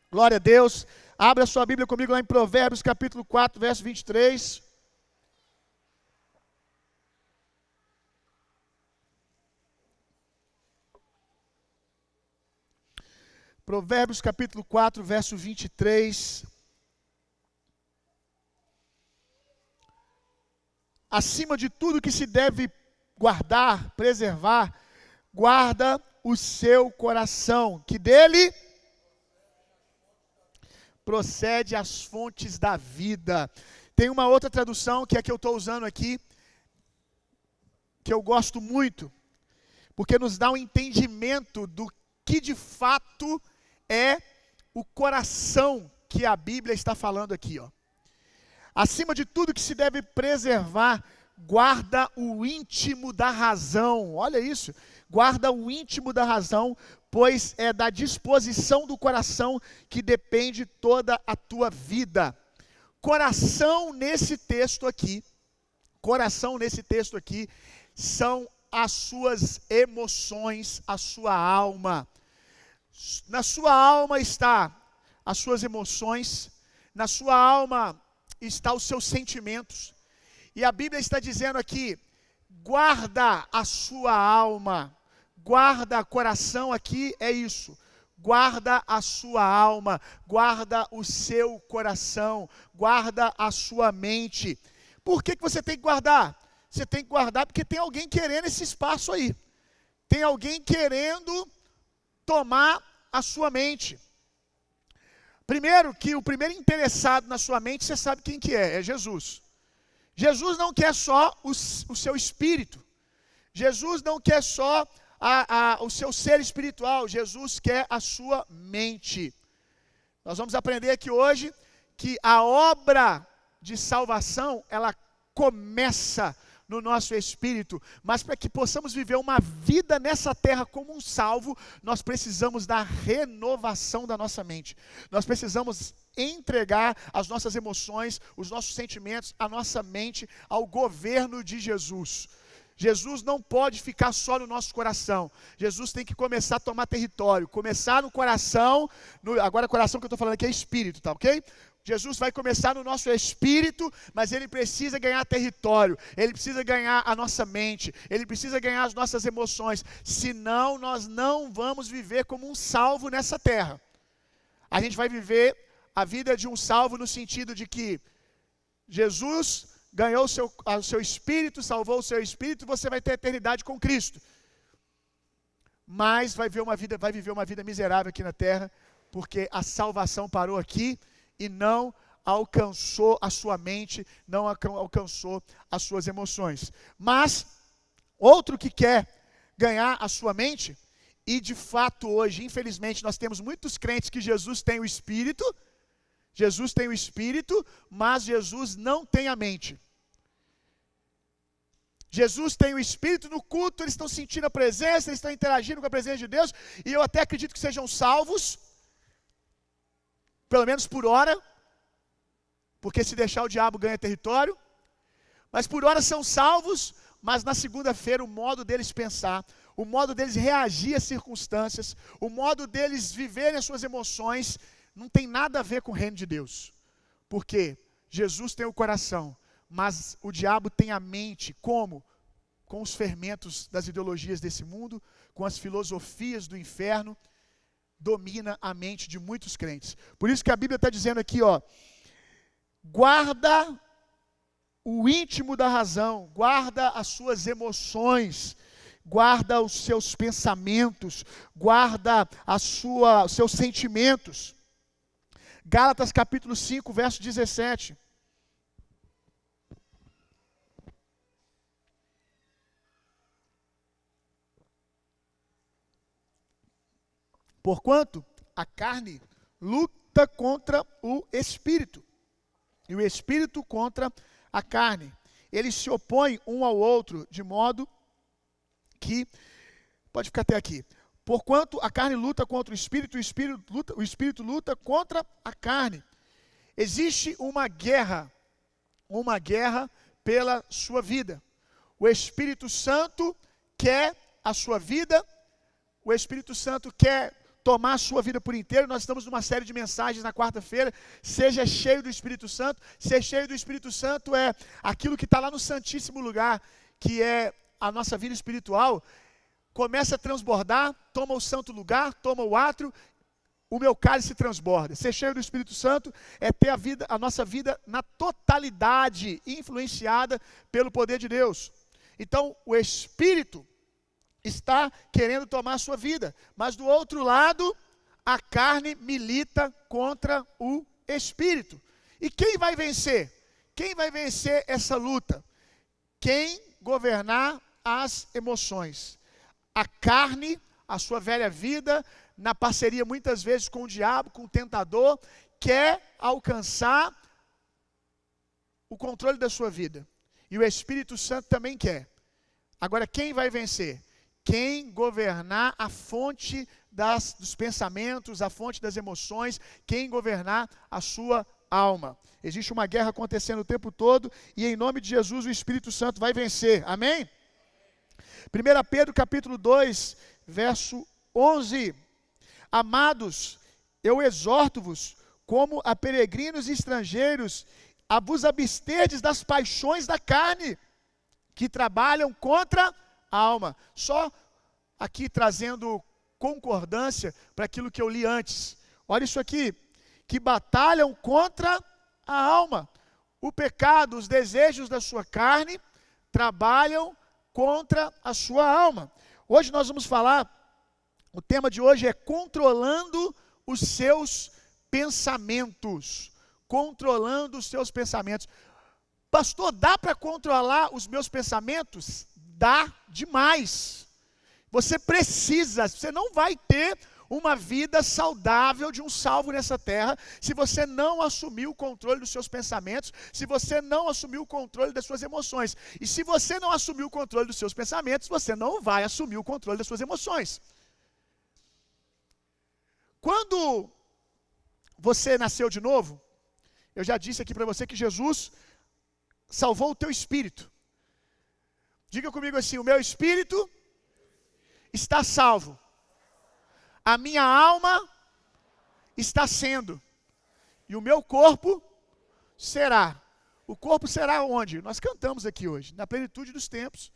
Glória a Deus. Abra sua Bíblia comigo lá em Provérbios, capítulo 4, verso 23. Provérbios, capítulo 4, verso 23. Acima de tudo que se deve guardar, preservar, guarda o seu coração, que dele procede as fontes da vida. Tem uma outra tradução, que é a que eu estou usando aqui, que eu gosto muito, porque nos dá um entendimento do que de fato é o coração que a Bíblia está falando aqui, ó. Acima de tudo que se deve preservar, guarda o íntimo da razão. Olha isso, guarda o íntimo da razão, pois é da disposição do coração que depende toda a tua vida. Coração nesse texto aqui são as suas emoções, a sua alma. Na sua alma está as suas emoções, na sua alma está os seus sentimentos. E a Bíblia está dizendo aqui, guarda a sua alma, guarda coração aqui, é isso. Guarda a sua alma, guarda o seu coração, guarda a sua mente. Por que você tem que guardar? Você tem que guardar porque tem alguém querendo esse espaço aí. Tem alguém querendo tomar a sua mente. Primeiro, que o primeiro interessado na sua mente, você sabe quem que é Jesus. Jesus não quer só o seu espírito. Jesus não quer só o seu ser espiritual. Jesus quer a sua mente. Nós vamos aprender aqui hoje que a obra de salvação, ela começa no nosso espírito, mas para que possamos viver uma vida nessa terra como um salvo, nós precisamos da renovação da nossa mente. Nós precisamos entregar as nossas emoções, os nossos sentimentos, a nossa mente ao governo de Jesus. Jesus não pode ficar só no nosso coração. Jesus tem que começar a tomar território, começar no coração, agora coração que eu estou falando aqui é espírito, tá ok? Jesus vai começar no nosso espírito, mas ele precisa ganhar território, ele precisa ganhar a nossa mente, ele precisa ganhar as nossas emoções, senão nós não vamos viver como um salvo nessa terra. A gente vai viver a vida de um salvo no sentido de que Jesus ganhou o seu espírito, salvou o seu espírito, e você vai ter eternidade com Cristo. Mas vai viver uma vida miserável aqui na terra, porque a salvação parou aqui, e não alcançou a sua mente, não alcançou as suas emoções. Mas, outro que quer ganhar a sua mente, e de fato hoje, infelizmente, nós temos muitos crentes que Jesus tem o Espírito, mas Jesus não tem a mente. Jesus tem o Espírito no culto, eles estão sentindo a presença, eles estão interagindo com a presença de Deus, e eu até acredito que sejam salvos, pelo menos por hora, porque se deixar o diabo ganha território, mas por hora são salvos, mas na segunda-feira o modo deles pensar, o modo deles reagir às circunstâncias, o modo deles viverem as suas emoções, não tem nada a ver com o reino de Deus, porque Jesus tem o coração, mas o diabo tem a mente. Como? Com os fermentos das ideologias desse mundo, com as filosofias do inferno, domina a mente de muitos crentes. Por isso que a Bíblia está dizendo aqui, ó, guarda o íntimo da razão, guarda as suas emoções, guarda os seus pensamentos, guarda os seus sentimentos. Gálatas capítulo 5, verso 17. Porquanto a carne luta contra o espírito, e o espírito contra a carne. Eles se opõem um ao outro, de modo que, pode ficar até aqui. Porquanto a carne luta contra o espírito luta contra a carne. Existe uma guerra pela sua vida. O Espírito Santo quer a sua vida, o Espírito Santo quer tomar a sua vida por inteiro. Nós estamos numa série de mensagens na quarta-feira. Seja cheio do Espírito Santo. Ser cheio do Espírito Santo é aquilo que está lá no Santíssimo Lugar, que é a nossa vida espiritual. Começa a transbordar, toma o santo lugar, toma o átrio, o meu cálice transborda. Ser cheio do Espírito Santo é ter a nossa vida na totalidade influenciada pelo poder de Deus. Então, o Espírito está querendo tomar a sua vida, mas do outro lado, a carne milita contra o Espírito. E quem vai vencer? Quem vai vencer essa luta? Quem governar as emoções. A carne, a sua velha vida, na parceria muitas vezes com o diabo, com o tentador, quer alcançar o controle da sua vida. E o Espírito Santo também quer. Agora, quem vai vencer? Quem governar a fonte dos pensamentos, a fonte das emoções, quem governar a sua alma. Existe uma guerra acontecendo o tempo todo e em nome de Jesus o Espírito Santo vai vencer. Amém? 1 Pedro capítulo 2, verso 11. Amados, eu exorto-vos, como a peregrinos e estrangeiros, a vos absterdes das paixões da carne, que trabalham contra a alma. Só aqui trazendo concordância para aquilo que eu li antes. Olha isso aqui, que batalham contra a alma. O pecado, os desejos da sua carne, trabalham contra a sua alma. Hoje nós vamos falar, o tema de hoje é controlando os seus pensamentos. Controlando os seus pensamentos. Pastor, dá para controlar os meus pensamentos? Dá demais. Você precisa, você não vai ter uma vida saudável de um salvo nessa terra se você não assumir o controle dos seus pensamentos, se você não assumir o controle das suas emoções. E se você não assumir o controle dos seus pensamentos, você não vai assumir o controle das suas emoções. Quando você nasceu de novo, eu já disse aqui para você que Jesus salvou o teu espírito. Diga comigo assim: o meu espírito está salvo. A minha alma está sendo. E o meu corpo será. O corpo será onde? Nós cantamos aqui hoje, na plenitude dos tempos.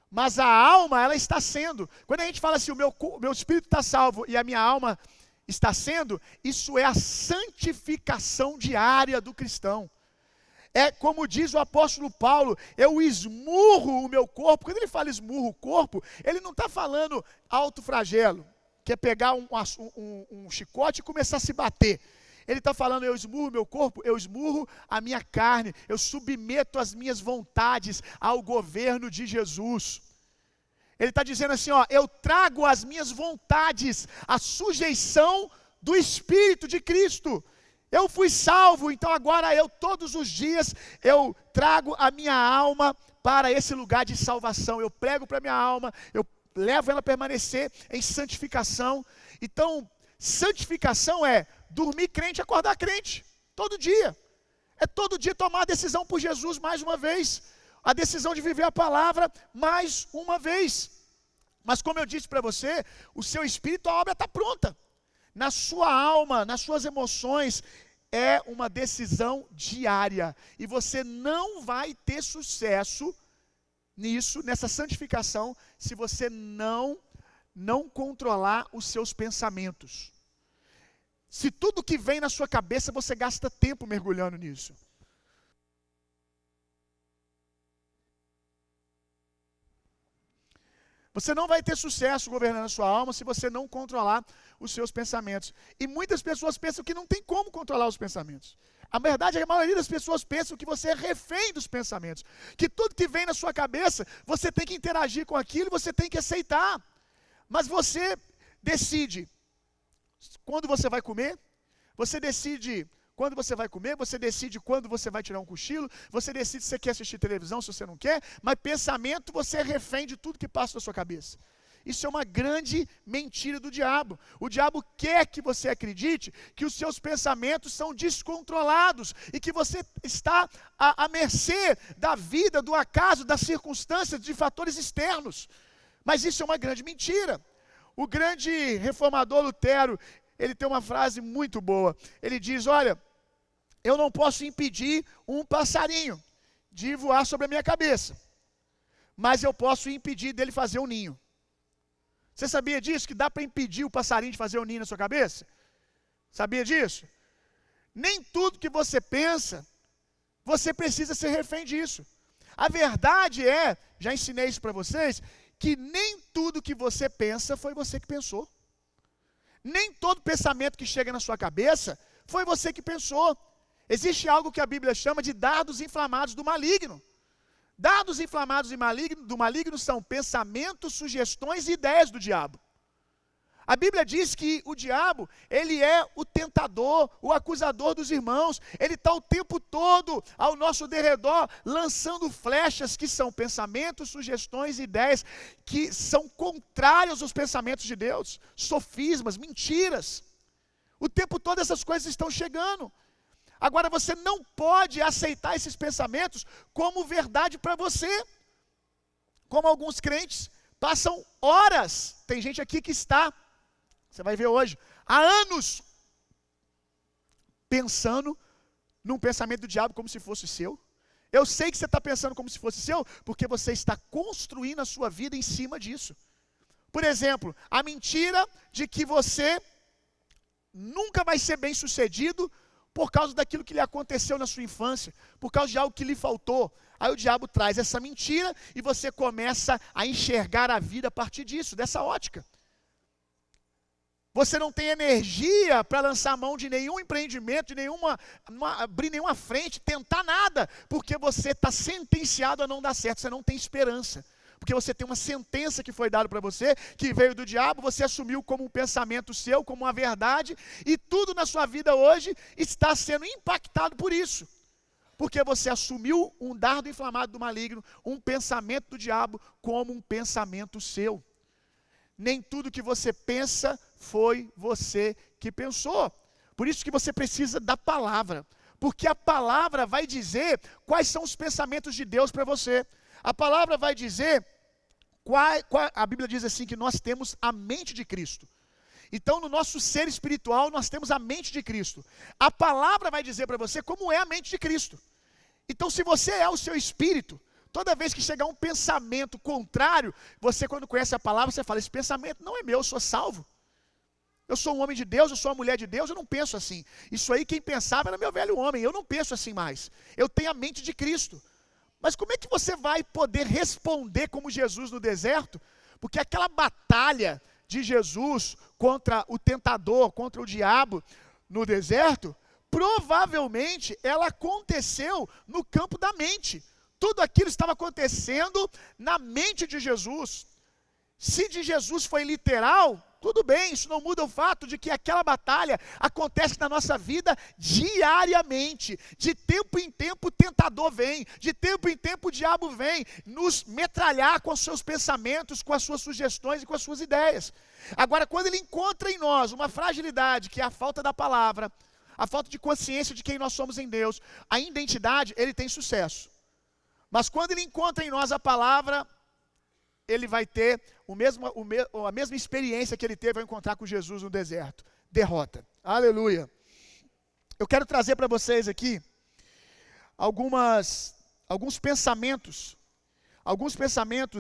Mas a alma, ela está sendo. Quando a gente fala assim, o meu espírito está salvo e a minha alma está sendo, isso é a santificação diária do cristão. É como diz o apóstolo Paulo, eu esmurro o meu corpo. Quando ele fala esmurro o corpo, ele não está falando autoflagelo, que é pegar um chicote e começar a se bater. Ele está falando, eu esmurro o meu corpo, eu esmurro a minha carne, eu submeto as minhas vontades ao governo de Jesus. Ele está dizendo assim, ó, eu trago as minhas vontades, a sujeição do Espírito de Cristo. Eu fui salvo, então agora todos os dias, eu trago a minha alma para esse lugar de salvação. Eu prego para a minha alma, eu levo ela a permanecer em santificação. Então, santificação é dormir crente e acordar crente, todo dia. É todo dia tomar a decisão por Jesus mais uma vez. A decisão de viver a palavra mais uma vez. Mas como eu disse para você, o seu espírito, a obra está pronta. Na sua alma, nas suas emoções, é uma decisão diária. E você não vai ter sucesso nisso, nessa santificação, se você não controlar os seus pensamentos. Se tudo que vem na sua cabeça, você gasta tempo mergulhando nisso. Você não vai ter sucesso governando a sua alma se você não controlar os seus pensamentos. E muitas pessoas pensam que não tem como controlar os pensamentos. A verdade é que a maioria das pessoas pensam que você é refém dos pensamentos. Que tudo que vem na sua cabeça, você tem que interagir com aquilo, você tem que aceitar. Mas você decide quando você vai comer, você decide quando você vai comer, você decide quando você vai tirar um cochilo, você decide se você quer assistir televisão, se você não quer, mas pensamento você é refém de tudo que passa na sua cabeça. Isso é uma grande mentira do diabo. O diabo quer que você acredite que os seus pensamentos são descontrolados e que você está à mercê da vida, do acaso, das circunstâncias, de fatores externos. Mas isso é uma grande mentira. O grande reformador Lutero, ele tem uma frase muito boa. Ele diz: olha, eu não posso impedir um passarinho de voar sobre a minha cabeça, mas eu posso impedir dele fazer um ninho. Você sabia disso? Que dá para impedir o passarinho de fazer um ninho na sua cabeça? Sabia disso? Nem tudo que você pensa, você precisa ser refém disso. A verdade é, já ensinei isso para vocês, que nem tudo que você pensa foi você que pensou. Nem todo pensamento que chega na sua cabeça foi você que pensou. Existe algo que a Bíblia chama de dardos inflamados do maligno. Dardos inflamados do maligno são pensamentos, sugestões e ideias do diabo. A Bíblia diz que o diabo, ele é o tentador, o acusador dos irmãos. Ele está o tempo todo ao nosso derredor, lançando flechas que são pensamentos, sugestões e ideias que são contrários aos pensamentos de Deus. Sofismas, mentiras. O tempo todo essas coisas estão chegando. Agora você não pode aceitar esses pensamentos como verdade para você. Como alguns crentes passam horas, tem gente aqui que está, você vai ver hoje, há anos, pensando num pensamento do diabo como se fosse seu. Eu sei que você está pensando como se fosse seu, porque você está construindo a sua vida em cima disso. Por exemplo, a mentira de que você nunca vai ser bem sucedido por causa daquilo que lhe aconteceu na sua infância, por causa de algo que lhe faltou. Aí o diabo traz essa mentira e você começa a enxergar a vida a partir disso, dessa ótica. Você não tem energia para lançar mão de nenhum empreendimento, de abrir nenhuma frente, tentar nada, porque você está sentenciado a não dar certo, você não tem esperança. Porque você tem uma sentença que foi dada para você, que veio do diabo, você assumiu como um pensamento seu, como uma verdade, e tudo na sua vida hoje está sendo impactado por isso. Porque você assumiu um dardo inflamado do maligno, um pensamento do diabo, como um pensamento seu. Nem tudo que você pensa foi você que pensou. Por isso que você precisa da palavra. Porque a palavra vai dizer quais são os pensamentos de Deus para você. A palavra vai dizer, a Bíblia diz assim, que nós temos a mente de Cristo. Então no nosso ser espiritual nós temos a mente de Cristo. A palavra vai dizer para você como é a mente de Cristo. Então se você é o seu espírito, toda vez que chegar um pensamento contrário, você quando conhece a palavra, você fala, esse pensamento não é meu, eu sou salvo. Eu sou um homem de Deus, eu sou uma mulher de Deus, eu não penso assim. Isso aí quem pensava era meu velho homem, eu não penso assim mais. Eu tenho a mente de Cristo. Mas como é que você vai poder responder como Jesus no deserto? Porque aquela batalha de Jesus contra o tentador, contra o diabo no deserto, provavelmente ela aconteceu no campo da mente. Tudo aquilo estava acontecendo na mente de Jesus. Se de Jesus foi literal, tudo bem, isso não muda o fato de que aquela batalha acontece na nossa vida diariamente. De tempo em tempo o tentador vem, de tempo em tempo o diabo vem nos metralhar com os seus pensamentos, com as suas sugestões e com as suas ideias. Agora, quando ele encontra em nós uma fragilidade, que é a falta da palavra, a falta de consciência de quem nós somos em Deus, a identidade, ele tem sucesso. Mas quando ele encontra em nós a palavra, ele vai ter a mesma experiência que ele teve ao encontrar com Jesus no deserto. Derrota. Aleluia. Eu quero trazer para vocês aqui alguns pensamentos,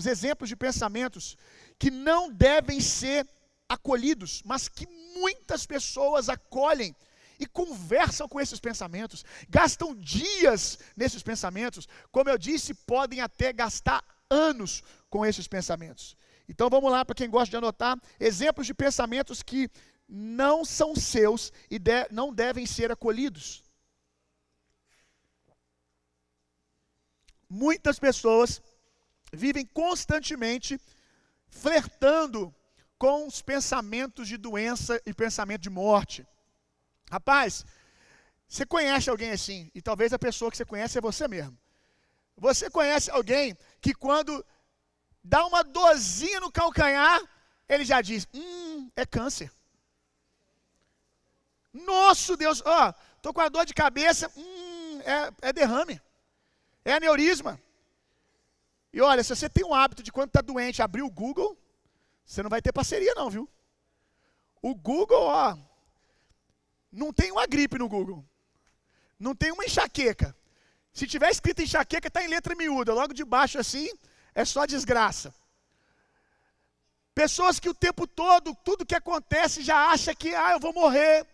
exemplos de pensamentos que não devem ser acolhidos, mas que muitas pessoas acolhem e conversam com esses pensamentos, gastam dias nesses pensamentos, como eu disse, podem até gastar anos com esses pensamentos. Então vamos lá, para quem gosta de anotar, exemplos de pensamentos que não são seus e não devem ser acolhidos. Muitas pessoas vivem constantemente flertando com os pensamentos de doença e pensamento de morte. Rapaz, você conhece alguém assim, e talvez a pessoa que você conhece é você mesmo. Você conhece alguém que quando dá uma dorzinha no calcanhar, ele já diz, é câncer. Nossa Deus, tô com a dor de cabeça, é derrame, é aneurisma. E olha, se você tem um hábito de quando está doente abrir o Google, você não vai ter parceria não, viu? O Google, ó, não tem uma gripe no Google. Não tem uma enxaqueca. Se tiver escrito enxaqueca, está em letra miúda. Logo de baixo assim, é só desgraça. Pessoas que o tempo todo, tudo que acontece, já acha que, eu vou morrer.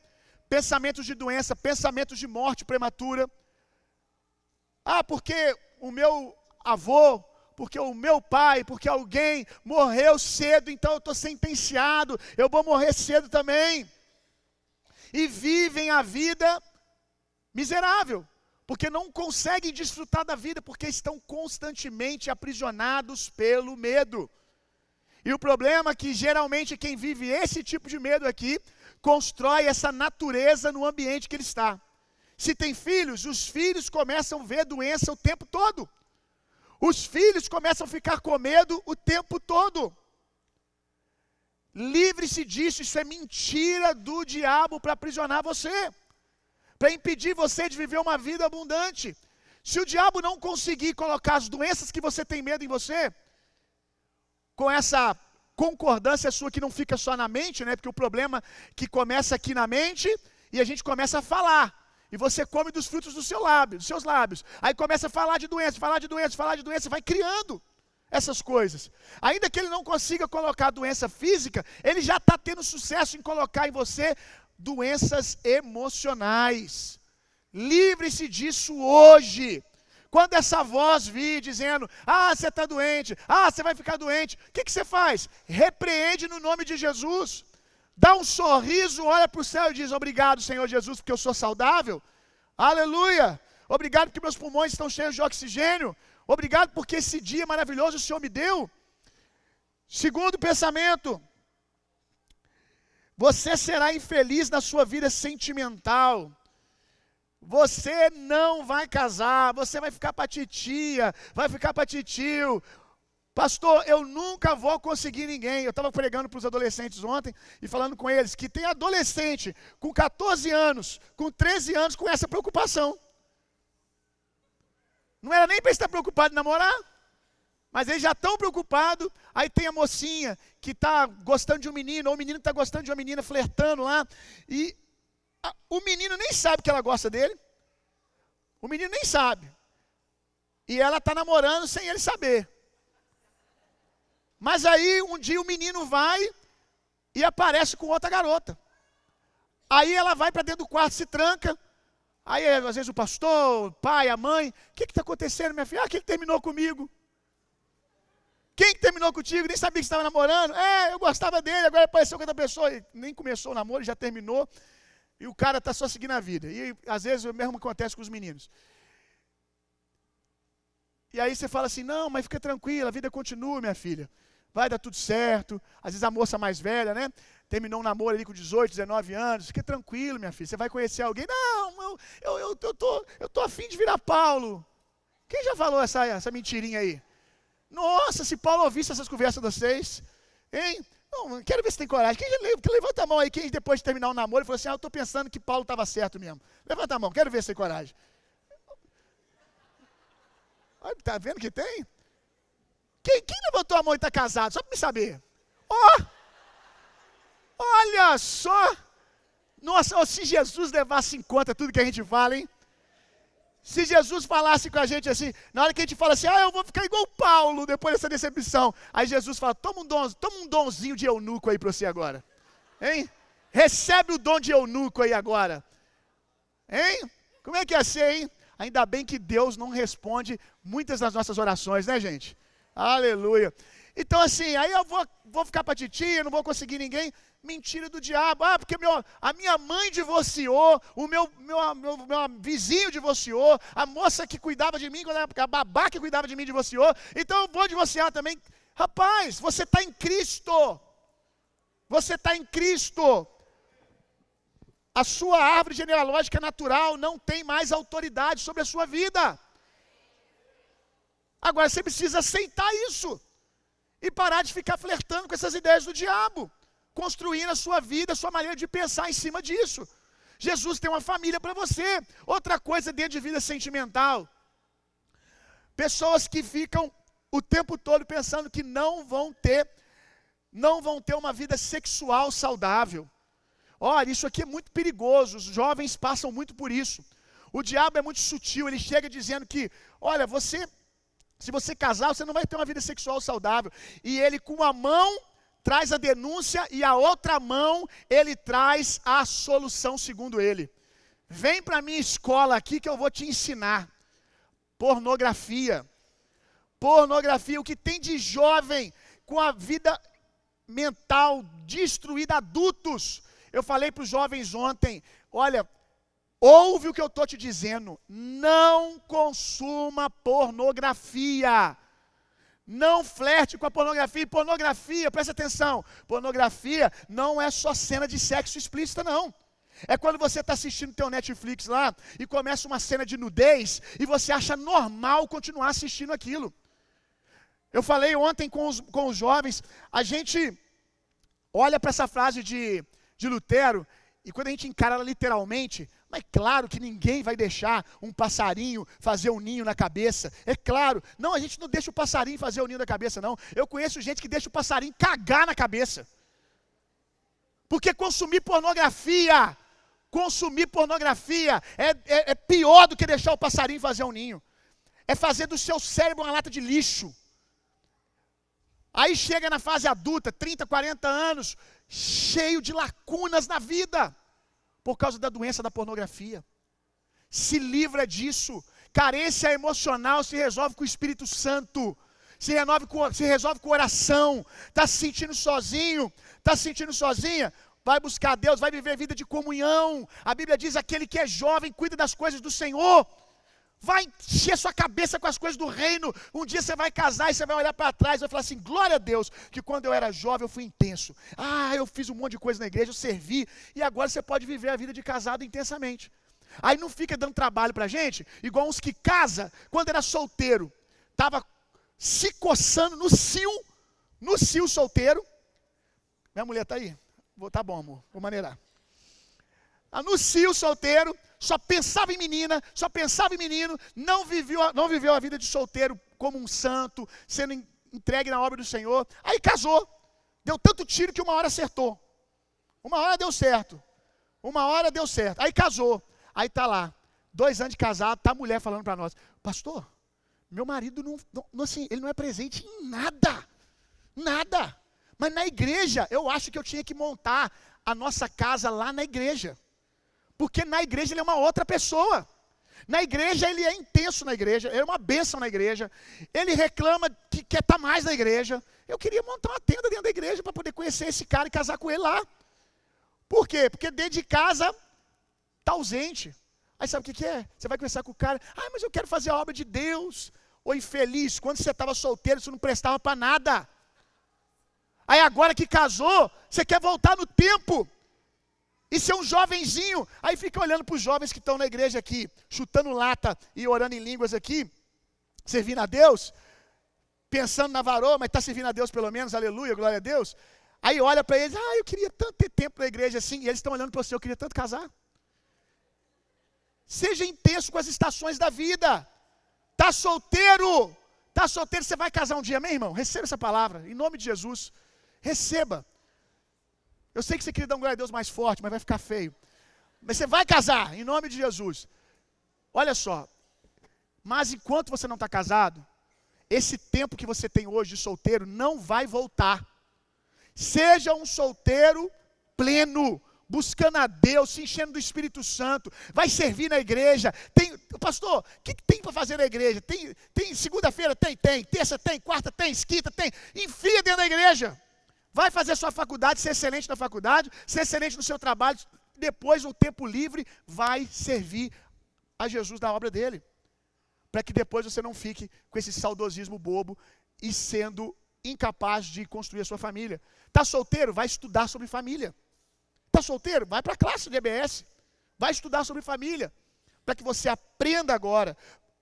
Pensamentos de doença, pensamentos de morte prematura. Porque o meu avô, porque o meu pai, porque alguém morreu cedo, então eu estou sentenciado, eu vou morrer cedo também. E vivem a vida miserável, porque não conseguem desfrutar da vida, porque estão constantemente aprisionados pelo medo. E o problema é que geralmente quem vive esse tipo de medo aqui, constrói essa natureza no ambiente que ele está. Se tem filhos, os filhos começam a ver doença o tempo todo. Os filhos começam a ficar com medo o tempo todo. Livre-se disso, isso é mentira do diabo para aprisionar você, para impedir você de viver uma vida abundante. Se o diabo não conseguir colocar as doenças que você tem medo em você, com essa concordância sua que não fica só na mente, né? Porque o problema é que começa aqui na mente e a gente começa a falar. E você come dos frutos dos seus lábios. Aí começa a falar de doença, vai criando essas coisas. Ainda que ele não consiga colocar a doença física, ele já está tendo sucesso em colocar em você doenças emocionais. Livre-se disso hoje. Quando essa voz vir dizendo, você está doente, você vai ficar doente, o que você faz? Repreende no nome de Jesus. Dá um sorriso, olha para o céu e diz, obrigado, Senhor Jesus, porque eu sou saudável. Aleluia. Obrigado porque meus pulmões estão cheios de oxigênio. Obrigado porque esse dia maravilhoso o Senhor me deu. Segundo pensamento, você será infeliz na sua vida sentimental. Você não vai casar, você vai ficar para titia, vai ficar para titio. Pastor, eu nunca vou conseguir ninguém. Eu estava pregando para os adolescentes ontem e falando com eles que tem adolescente com 14 anos, com 13 anos com essa preocupação. Não era nem para estar preocupado em namorar, mas eles já estão preocupados. Aí tem a mocinha que está gostando de um menino, ou o menino está gostando de uma menina, flertando lá, e o menino nem sabe que ela gosta dele. O menino nem sabe. E ela está namorando sem ele saber. Mas aí um dia o menino vai e aparece com outra garota. Aí ela vai para dentro do quarto, se tranca. Aí às vezes o pastor, o pai, a mãe, o que está acontecendo, minha filha? Que ele terminou comigo. Quem que terminou contigo? Nem sabia que você estava namorando. Eu gostava dele, agora apareceu com outra pessoa. E nem começou o namoro, já terminou. E o cara está só seguindo a vida. E às vezes o mesmo acontece com os meninos. E aí você fala assim, não, mas fica tranquila, a vida continua, minha filha. Vai dar tudo certo. Às vezes a moça mais velha, né? Terminou um namoro ali com 18, 19 anos. Fica tranquilo, minha filha. Você vai conhecer alguém. Não, eu tô afim de virar Paulo. Quem já falou essa mentirinha aí? Nossa, se Paulo ouvisse essas conversas de vocês. Hein? Não, quero ver se tem coragem. Levanta a mão aí, quem depois de terminar o namoro falou assim, eu estou pensando que Paulo estava certo mesmo. Levanta a mão, quero ver se tem coragem. Está vendo que tem? Quem levantou a mão e está casado? Só para me saber. Olha só. Nossa, se Jesus levasse em conta tudo que a gente fala, hein? Se Jesus falasse com a gente assim, na hora que a gente fala assim, eu vou ficar igual Paulo depois dessa decepção. Aí Jesus fala, toma um donzinho de eunuco aí para você agora. Hein? Recebe o dom de eunuco aí agora. Hein? Como é que ia ser, hein? Ainda bem que Deus não responde muitas das nossas orações, né, gente? Aleluia. Então assim, aí eu vou ficar para titia, não vou conseguir ninguém. Mentira do diabo. Porque a minha mãe divorciou, o meu vizinho divorciou, a moça que cuidava de mim, a babá que cuidava de mim divorciou, então eu vou divorciar também. Rapaz, você está em Cristo. Você está em Cristo. A sua árvore genealógica natural não tem mais autoridade sobre a sua vida. Agora você precisa aceitar isso e parar de ficar flertando com essas ideias do diabo, construindo a sua vida, a sua maneira de pensar em cima disso. Jesus tem uma família para você. Outra coisa dentro de vida sentimental, pessoas que ficam o tempo todo pensando que não vão ter não vão ter uma vida sexual saudável. Olha, isso aqui é muito perigoso, os jovens passam muito por isso. O diabo é muito sutil, ele chega dizendo que, olha, se você casar, você não vai ter uma vida sexual saudável. E ele com uma mão traz a denúncia e a outra mão ele traz a solução segundo ele. Vem para a minha escola aqui que eu vou te ensinar. Pornografia. Pornografia, o que tem de jovem com a vida mental destruída, adultos. Eu falei para os jovens ontem, olha, ouve o que eu estou te dizendo, não consuma pornografia, não flerte com a pornografia. Pornografia, presta atenção, pornografia não é só cena de sexo explícita não. É quando você está assistindo teu Netflix lá e começa uma cena de nudez e você acha normal continuar assistindo aquilo. Eu falei ontem com os jovens, a gente olha para essa frase de Lutero, e quando a gente encara ela literalmente, mas claro que ninguém vai deixar um passarinho fazer um ninho na cabeça, é claro, não, a gente não deixa o passarinho fazer o ninho na cabeça não, eu conheço gente que deixa o passarinho cagar na cabeça, porque consumir pornografia é pior do que deixar o passarinho fazer um ninho, é fazer do seu cérebro uma lata de lixo. Aí chega na fase adulta, 30, 40 anos, cheio de lacunas na vida, por causa da doença da pornografia. Se livra disso. Carência emocional se resolve com o Espírito Santo, se resolve com oração. Está se sentindo sozinho, está se sentindo sozinha? Vai buscar Deus, vai viver vida de comunhão. A Bíblia diz, aquele que é jovem, cuida das coisas do Senhor. Vai encher sua cabeça com as coisas do reino. Um dia você vai casar e você vai olhar para trás e vai falar assim, glória a Deus, que quando eu era jovem eu fui intenso. Eu fiz um monte de coisa na igreja, eu servi, e agora você pode viver a vida de casado intensamente. Aí não fica dando trabalho para a gente, igual uns que casa, quando era solteiro, estava se coçando no cio solteiro. Minha mulher está aí? Tá bom, amor, vou maneirar. Anuncia o solteiro, só pensava em menina, só pensava em menino, não viveu a vida de solteiro como um santo, sendo entregue na obra do Senhor. Aí casou, deu tanto tiro que uma hora acertou, uma hora deu certo, aí casou, aí está lá, 2 anos de casado, está a mulher falando para nós, pastor, meu marido não assim, ele não é presente em nada, mas na igreja, eu acho que eu tinha que montar a nossa casa lá na igreja, porque na igreja ele é uma outra pessoa. Na igreja ele é intenso na igreja, ele é uma bênção na igreja, ele reclama que quer estar mais na igreja. Eu queria montar uma tenda dentro da igreja para poder conhecer esse cara e casar com ele lá. Por quê? Porque dentro de casa está ausente. Aí sabe o que é? Você vai conversar com o cara, mas eu quero fazer a obra de Deus. Ô infeliz, quando você estava solteiro, isso não prestava para nada. Aí agora que casou, você quer voltar no tempo e ser um jovenzinho, aí fica olhando para os jovens que estão na igreja aqui, chutando lata e orando em línguas aqui, servindo a Deus, pensando na varoa, mas está servindo a Deus pelo menos, aleluia, glória a Deus. Aí olha para eles, eu queria tanto ter tempo na igreja assim, e eles estão olhando para você, eu queria tanto casar. Seja intenso com as estações da vida. Está solteiro, você vai casar um dia, meu irmão? Receba essa palavra, em nome de Jesus, receba. Eu sei que você queria dar um glória a Deus mais forte, mas vai ficar feio. Mas você vai casar, em nome de Jesus. Olha só, mas enquanto você não está casado, esse tempo que você tem hoje de solteiro não vai voltar. Seja um solteiro pleno, buscando a Deus, se enchendo do Espírito Santo, vai servir na igreja. Pastor, o que tem para fazer na igreja? Tem segunda-feira? Tem, terça tem, quarta tem, quinta tem, enfia dentro da igreja. Vai fazer sua faculdade, ser excelente na faculdade, ser excelente no seu trabalho, depois o tempo livre vai servir a Jesus da obra dele, para que depois você não fique com esse saudosismo bobo e sendo incapaz de construir a sua família. Está solteiro? Vai estudar sobre família. Está solteiro? Vai para a classe de EBS, vai estudar sobre família, para que você aprenda agora.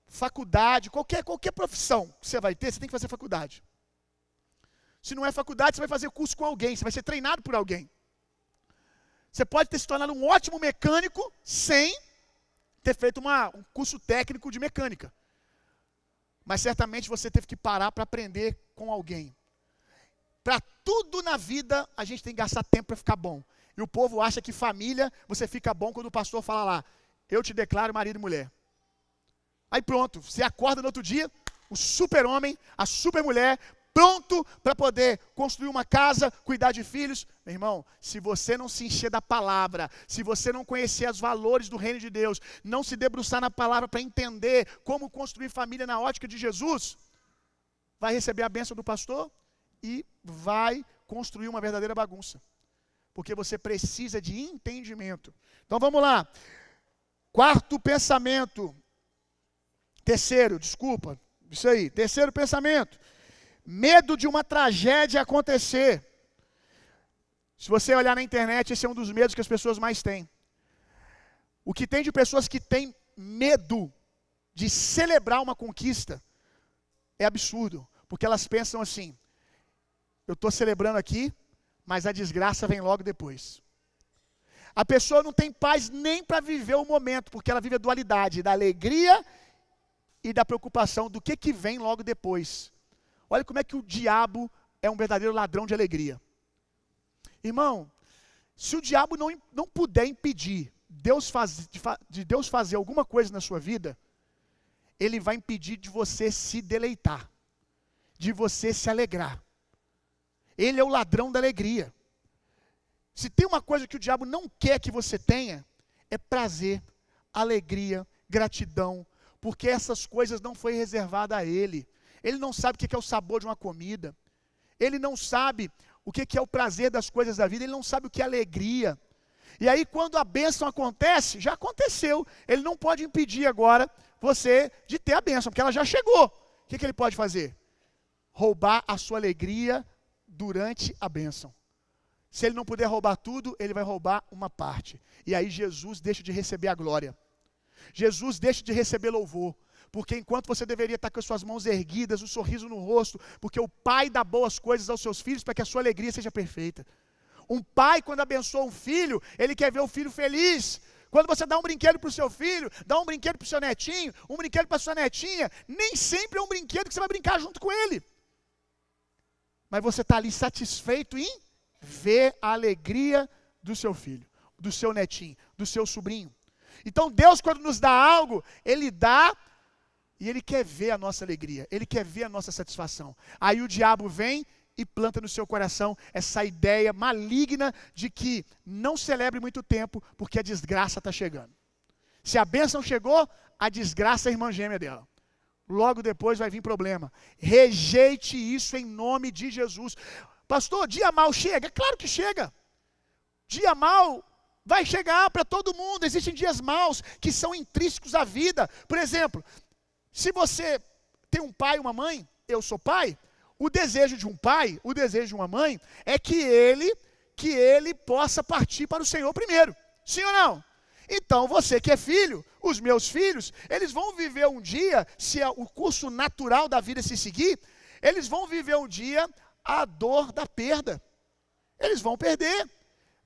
Faculdade, qualquer profissão que você vai ter, você tem que fazer faculdade. Se não é faculdade, você vai fazer curso com alguém, você vai ser treinado por alguém. Você pode ter se tornado um ótimo mecânico sem ter feito um curso técnico de mecânica. Mas certamente você teve que parar para aprender com alguém. Para tudo na vida, a gente tem que gastar tempo para ficar bom. E o povo acha que família, você fica bom quando o pastor fala lá, eu te declaro marido e mulher. Aí pronto, você acorda no outro dia, o super-homem, a super-mulher, pronto para poder construir uma casa, cuidar de filhos. Meu irmão, se você não se encher da palavra, se você não conhecer os valores do reino de Deus, não se debruçar na palavra para entender como construir família na ótica de Jesus, vai receber a bênção do pastor e vai construir uma verdadeira bagunça. Porque você precisa de entendimento. Então vamos lá. Terceiro pensamento. Medo de uma tragédia acontecer. Se você olhar na internet, esse é um dos medos que as pessoas mais têm. O que tem de pessoas que têm medo de celebrar uma conquista é absurdo. Porque elas pensam assim, eu estou celebrando aqui, mas a desgraça vem logo depois. A pessoa não tem paz nem para viver o momento, porque ela vive a dualidade da alegria e da preocupação do que vem logo depois. Olha como é que o diabo é um verdadeiro ladrão de alegria. Irmão, se o diabo não puder impedir de Deus fazer alguma coisa na sua vida, ele vai impedir de você se deleitar, de você se alegrar. Ele é o ladrão da alegria. Se tem uma coisa que o diabo não quer que você tenha, é prazer, alegria, gratidão, porque essas coisas não foi reservada a ele. Ele não sabe o que é o sabor de uma comida. Ele não sabe o que é o prazer das coisas da vida. Ele não sabe o que é alegria. E aí quando a bênção acontece, já aconteceu. Ele não pode impedir agora você de ter a bênção, porque ela já chegou. O que ele pode fazer? Roubar a sua alegria durante a bênção. Se ele não puder roubar tudo, ele vai roubar uma parte. E aí Jesus deixa de receber a glória. Jesus deixa de receber louvor. Porque enquanto você deveria estar com as suas mãos erguidas, um sorriso no rosto, porque o pai dá boas coisas aos seus filhos para que a sua alegria seja perfeita. Um pai, quando abençoa um filho, ele quer ver o filho feliz. Quando você dá um brinquedo para o seu filho, dá um brinquedo para o seu netinho, um brinquedo para a sua netinha, nem sempre é um brinquedo que você vai brincar junto com ele. Mas você está ali satisfeito em ver a alegria do seu filho, do seu netinho, do seu sobrinho. Então Deus, quando nos dá algo, Ele dá e Ele quer ver a nossa alegria, Ele quer ver a nossa satisfação. Aí o diabo vem e planta no seu coração essa ideia maligna de que não celebre muito tempo, porque a desgraça está chegando. Se a bênção chegou, a desgraça é a irmã gêmea dela. Logo depois vai vir problema. Rejeite isso em nome de Jesus. Pastor, dia mal chega? Claro que chega. Dia mal vai chegar para todo mundo. Existem dias maus que são intrínsecos à vida. Por exemplo, se você tem um pai e uma mãe, eu sou pai, o desejo de um pai, o desejo de uma mãe, é que ele possa partir para o Senhor primeiro. Sim ou não? Então, você que é filho, os meus filhos, eles vão viver um dia, se o curso natural da vida se seguir, eles vão viver um dia a dor da perda. Eles vão perder.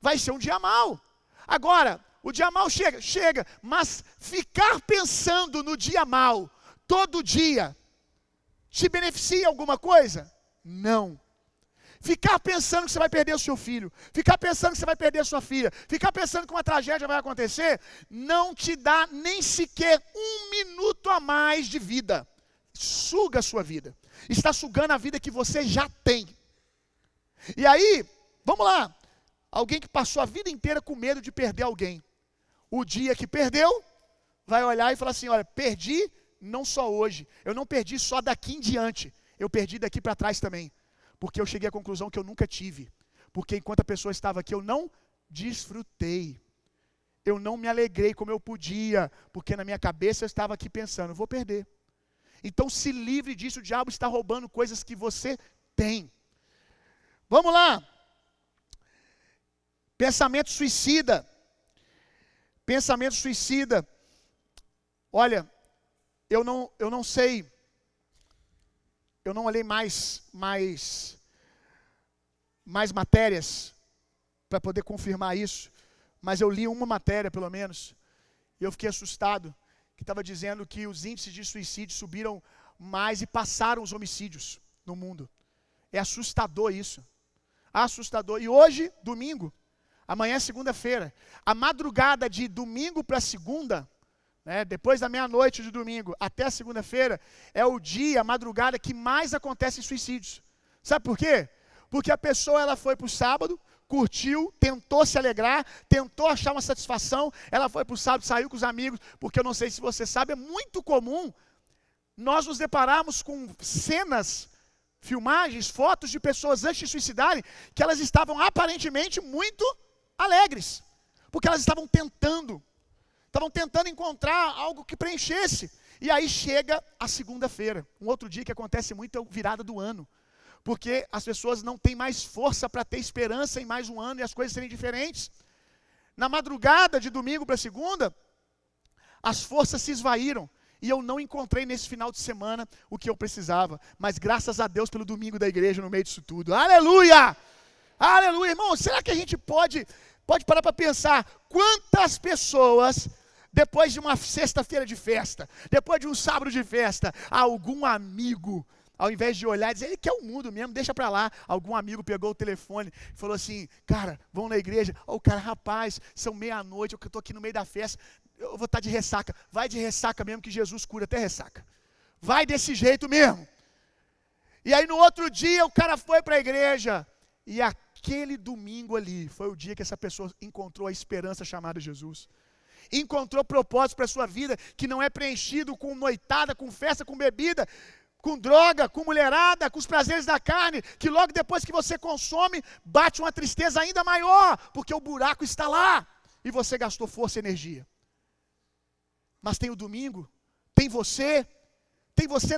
Vai ser um dia mau. Agora, o dia mau chega, mas ficar pensando no dia mau todo dia te beneficia alguma coisa? Não. Ficar pensando que você vai perder o seu filho, ficar pensando que você vai perder a sua filha, ficar pensando que uma tragédia vai acontecer, não te dá nem sequer um minuto a mais de vida. Suga a sua vida. Está sugando a vida que você já tem. E aí, vamos lá. Alguém que passou a vida inteira com medo de perder alguém. O dia que perdeu, vai olhar e falar assim, olha, perdi não só hoje, eu não perdi só daqui em diante, eu perdi daqui para trás também. Porque eu cheguei à conclusão que eu nunca tive. Porque enquanto a pessoa estava aqui, eu não desfrutei. Eu não me alegrei como eu podia. Porque na minha cabeça eu estava aqui pensando, vou perder. Então se livre disso, o diabo está roubando coisas que você tem. Vamos lá. Pensamento suicida. Pensamento suicida. Olha, eu não sei... Eu não olhei mais matérias para poder confirmar isso, mas eu li uma matéria, pelo menos, e eu fiquei assustado, que estava dizendo que os índices de suicídio subiram mais e passaram os homicídios no mundo. É assustador isso. Assustador. E hoje, domingo, amanhã é segunda-feira. A madrugada de domingo para segunda, né, depois da meia-noite de domingo até a segunda-feira, é o dia, a madrugada que mais acontecem suicídios. Sabe por quê? Porque a pessoa ela foi para o sábado, curtiu, tentou se alegrar, tentou achar uma satisfação, ela foi para o sábado, saiu com os amigos, porque eu não sei se você sabe, é muito comum nós nos depararmos com cenas, filmagens, fotos de pessoas antes de suicidarem, que elas estavam aparentemente muito alegres, porque elas estavam tentando encontrar algo que preenchesse. E aí chega a segunda-feira, um outro dia que acontece muito é a virada do ano, porque as pessoas não têm mais força para ter esperança em mais um ano e as coisas serem diferentes. Na madrugada de domingo para segunda, as forças se esvaíram. E eu não encontrei nesse final de semana o que eu precisava. Mas graças a Deus pelo domingo da igreja no meio disso tudo. Aleluia! Aleluia! Irmão, será que a gente pode parar para pensar quantas pessoas, depois de uma sexta-feira de festa, depois de um sábado de festa, algum amigo, ao invés de olhar e dizer, ele quer o mundo mesmo, deixa pra lá. Algum amigo pegou o telefone e falou assim, cara, vão na igreja. O cara, rapaz, são meia-noite, eu estou aqui no meio da festa, eu vou estar de ressaca. Vai de ressaca mesmo, que Jesus cura até ressaca. Vai desse jeito mesmo. E aí no outro dia o cara foi para a igreja. E aquele domingo ali foi o dia que essa pessoa encontrou a esperança chamada Jesus. Encontrou propósito para a sua vida, que não é preenchido com noitada, com festa, com bebida, com droga, com mulherada, com os prazeres da carne, que logo depois que você consome, bate uma tristeza ainda maior, porque o buraco está lá, e você gastou força e energia. Mas tem o domingo, tem você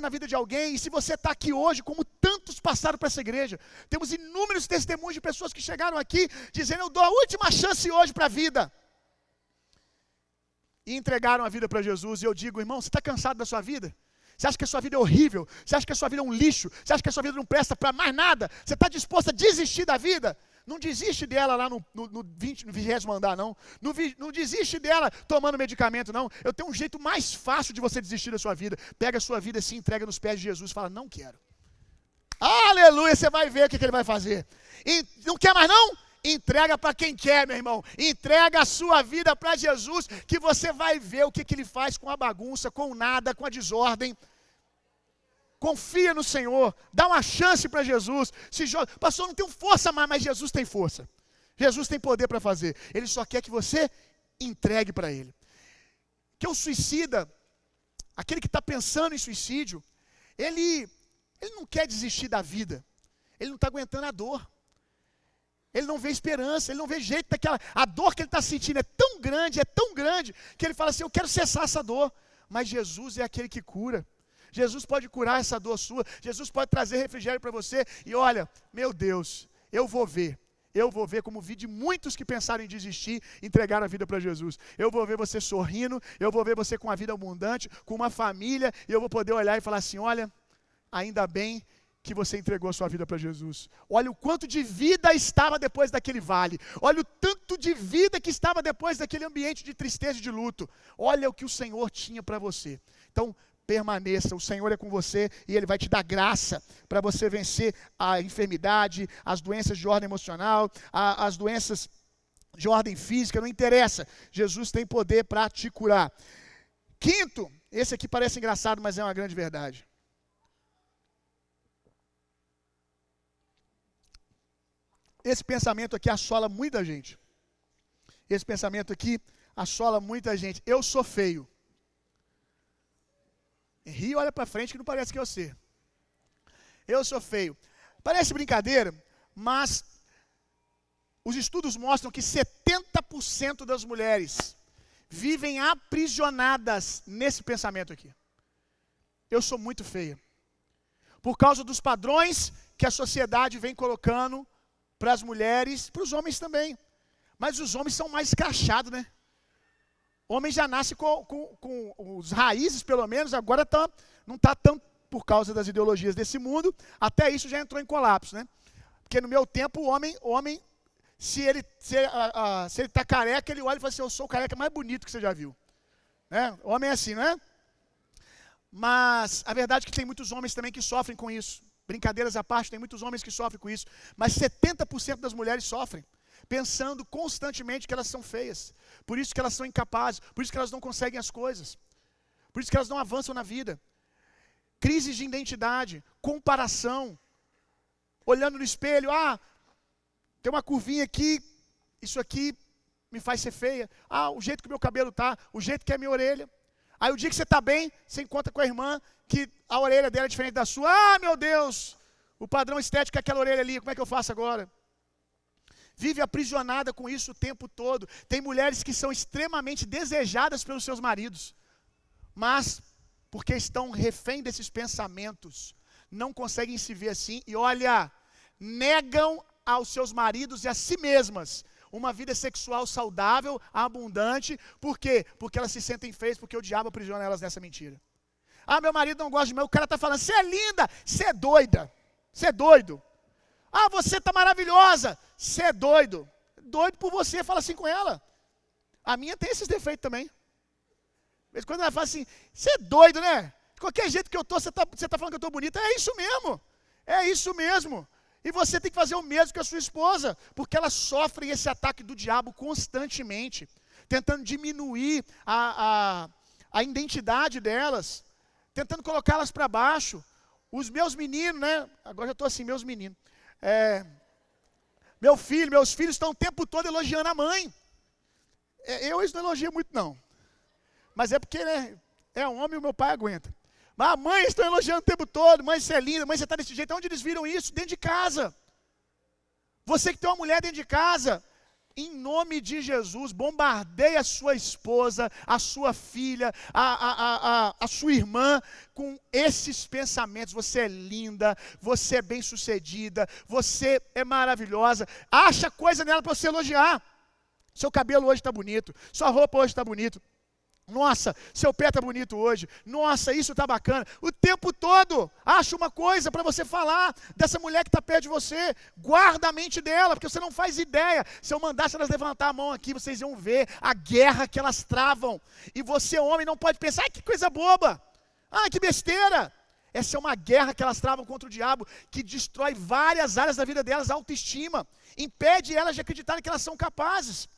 na vida de alguém, e se você está aqui hoje, como tantos passaram para essa igreja, temos inúmeros testemunhos de pessoas que chegaram aqui, dizendo, eu dou a última chance hoje para a vida, e entregaram a vida para Jesus, e eu digo, irmão, você está cansado da sua vida? Você acha que a sua vida é horrível? Você acha que a sua vida é um lixo? Você acha que a sua vida não presta para mais nada? Você está disposto a desistir da vida? Não desiste dela lá no 20º andar, não. Não desiste dela tomando medicamento, não. Eu tenho um jeito mais fácil de você desistir da sua vida. Pega a sua vida assim, entrega nos pés de Jesus e fala, não quero. Aleluia, você vai ver o que ele vai fazer. E não quer mais não? Entrega para quem quer, meu irmão. Entrega a sua vida para Jesus, que você vai ver o que ele faz com a bagunça, com o nada, com a desordem. Confia no Senhor, dá uma chance para Jesus. Pastor, não tenho força mais, mas Jesus tem força. Jesus tem poder para fazer. Ele só quer que você entregue para Ele. Que o suicida, aquele que está pensando em suicídio, ele não quer desistir da vida. Ele não está aguentando a dor. Ele não vê esperança, ele não vê jeito daquela. A dor que ele está sentindo é tão grande, que ele fala assim, eu quero cessar essa dor. Mas Jesus é aquele que cura. Jesus pode curar essa dor sua, Jesus pode trazer refrigério para você, e olha, meu Deus, eu vou ver como vi de muitos que pensaram em desistir, entregaram a vida para Jesus. Eu vou ver você sorrindo, eu vou ver você com uma vida abundante, com uma família, e eu vou poder olhar e falar assim, olha, ainda bem que você entregou a sua vida para Jesus. Olha o quanto de vida estava depois daquele vale, olha o tanto de vida que estava depois daquele ambiente de tristeza e de luto, olha o que o Senhor tinha para você. Então, permaneça, o Senhor é com você e Ele vai te dar graça para você vencer a enfermidade, as doenças de ordem emocional, as doenças de ordem física, não interessa, Jesus tem poder para te curar. Quinto, esse aqui parece engraçado, mas é uma grande verdade. Esse pensamento aqui assola muita gente. Esse pensamento aqui assola muita gente. Eu sou feio. Ri, olha para frente que não parece que eu sei. Eu sou feio. Parece brincadeira, mas os estudos mostram que 70% das mulheres vivem aprisionadas nesse pensamento aqui. Eu sou muito feia. Por causa dos padrões que a sociedade vem colocando para as mulheres, para os homens também. Mas os homens são mais escrachados, né? Homem já nasce com os raízes, pelo menos, agora não está tão por causa das ideologias desse mundo, até isso já entrou em colapso, né? Porque no meu tempo, o homem se ele está careca, ele olha e fala assim, eu sou o careca mais bonito que você já viu. Né? O homem é assim, não é? Mas a verdade é que tem muitos homens também que sofrem com isso. Brincadeiras à parte, tem muitos homens que sofrem com isso, mas 70% das mulheres sofrem, pensando constantemente que elas são feias, por isso que elas são incapazes, por isso que elas não conseguem as coisas, por isso que elas não avançam na vida. Crises de identidade, comparação, olhando no espelho, tem uma curvinha aqui, isso aqui me faz ser feia, o jeito que o meu cabelo tá, o jeito que é a minha orelha. Aí o dia que você está bem, você encontra com a irmã que a orelha dela é diferente da sua. Meu Deus, o padrão estético é aquela orelha ali, como é que eu faço agora? Vive aprisionada com isso o tempo todo. Tem mulheres que são extremamente desejadas pelos seus maridos, mas porque estão refém desses pensamentos, não conseguem se ver assim e olha, negam aos seus maridos e a si mesmas uma vida sexual saudável, abundante. Por quê? Porque elas se sentem feias, porque o diabo aprisiona elas nessa mentira. Meu marido não gosta de mim. O cara está falando, você é linda, você é doida, você é doido. Você está maravilhosa, você é doido. Doido por você, fala assim com ela. A minha tem esses defeitos também. Mas quando ela fala assim, você é doido, né? De qualquer jeito que eu estou, você tá falando que eu estou bonita. É isso mesmo, é isso mesmo. E você tem que fazer o mesmo com a sua esposa, porque elas sofrem esse ataque do diabo constantemente, tentando diminuir a identidade delas, tentando colocá-las para baixo. Os meus meninos, né? Agora já estou assim, meus meninos. Meus filhos estão o tempo todo elogiando a mãe. Eles não elogiam muito não, mas é porque, né, é um homem e o meu pai aguenta. Mas a mãe estão elogiando o tempo todo, mãe você é linda, mãe você está desse jeito. Onde eles viram isso? Dentro de casa. Você que tem uma mulher dentro de casa, em nome de Jesus, bombardeie a sua esposa, a sua filha, a sua irmã com esses pensamentos. Você é linda, você é bem sucedida, você é maravilhosa. Acha coisa nela para você elogiar. Seu cabelo hoje está bonito, sua roupa hoje está bonita. Nossa, seu pé está bonito hoje. Nossa, isso está bacana. O tempo todo, acha uma coisa para você falar dessa mulher que está perto de você. Guarda a mente dela, porque você não faz ideia. Se eu mandasse elas levantar a mão aqui, vocês iam ver a guerra que elas travam. E você, homem, não pode pensar, que coisa boba. Que besteira. Essa é uma guerra que elas travam contra o diabo, que destrói várias áreas da vida delas, a autoestima. Impede elas de acreditarem que elas são capazes.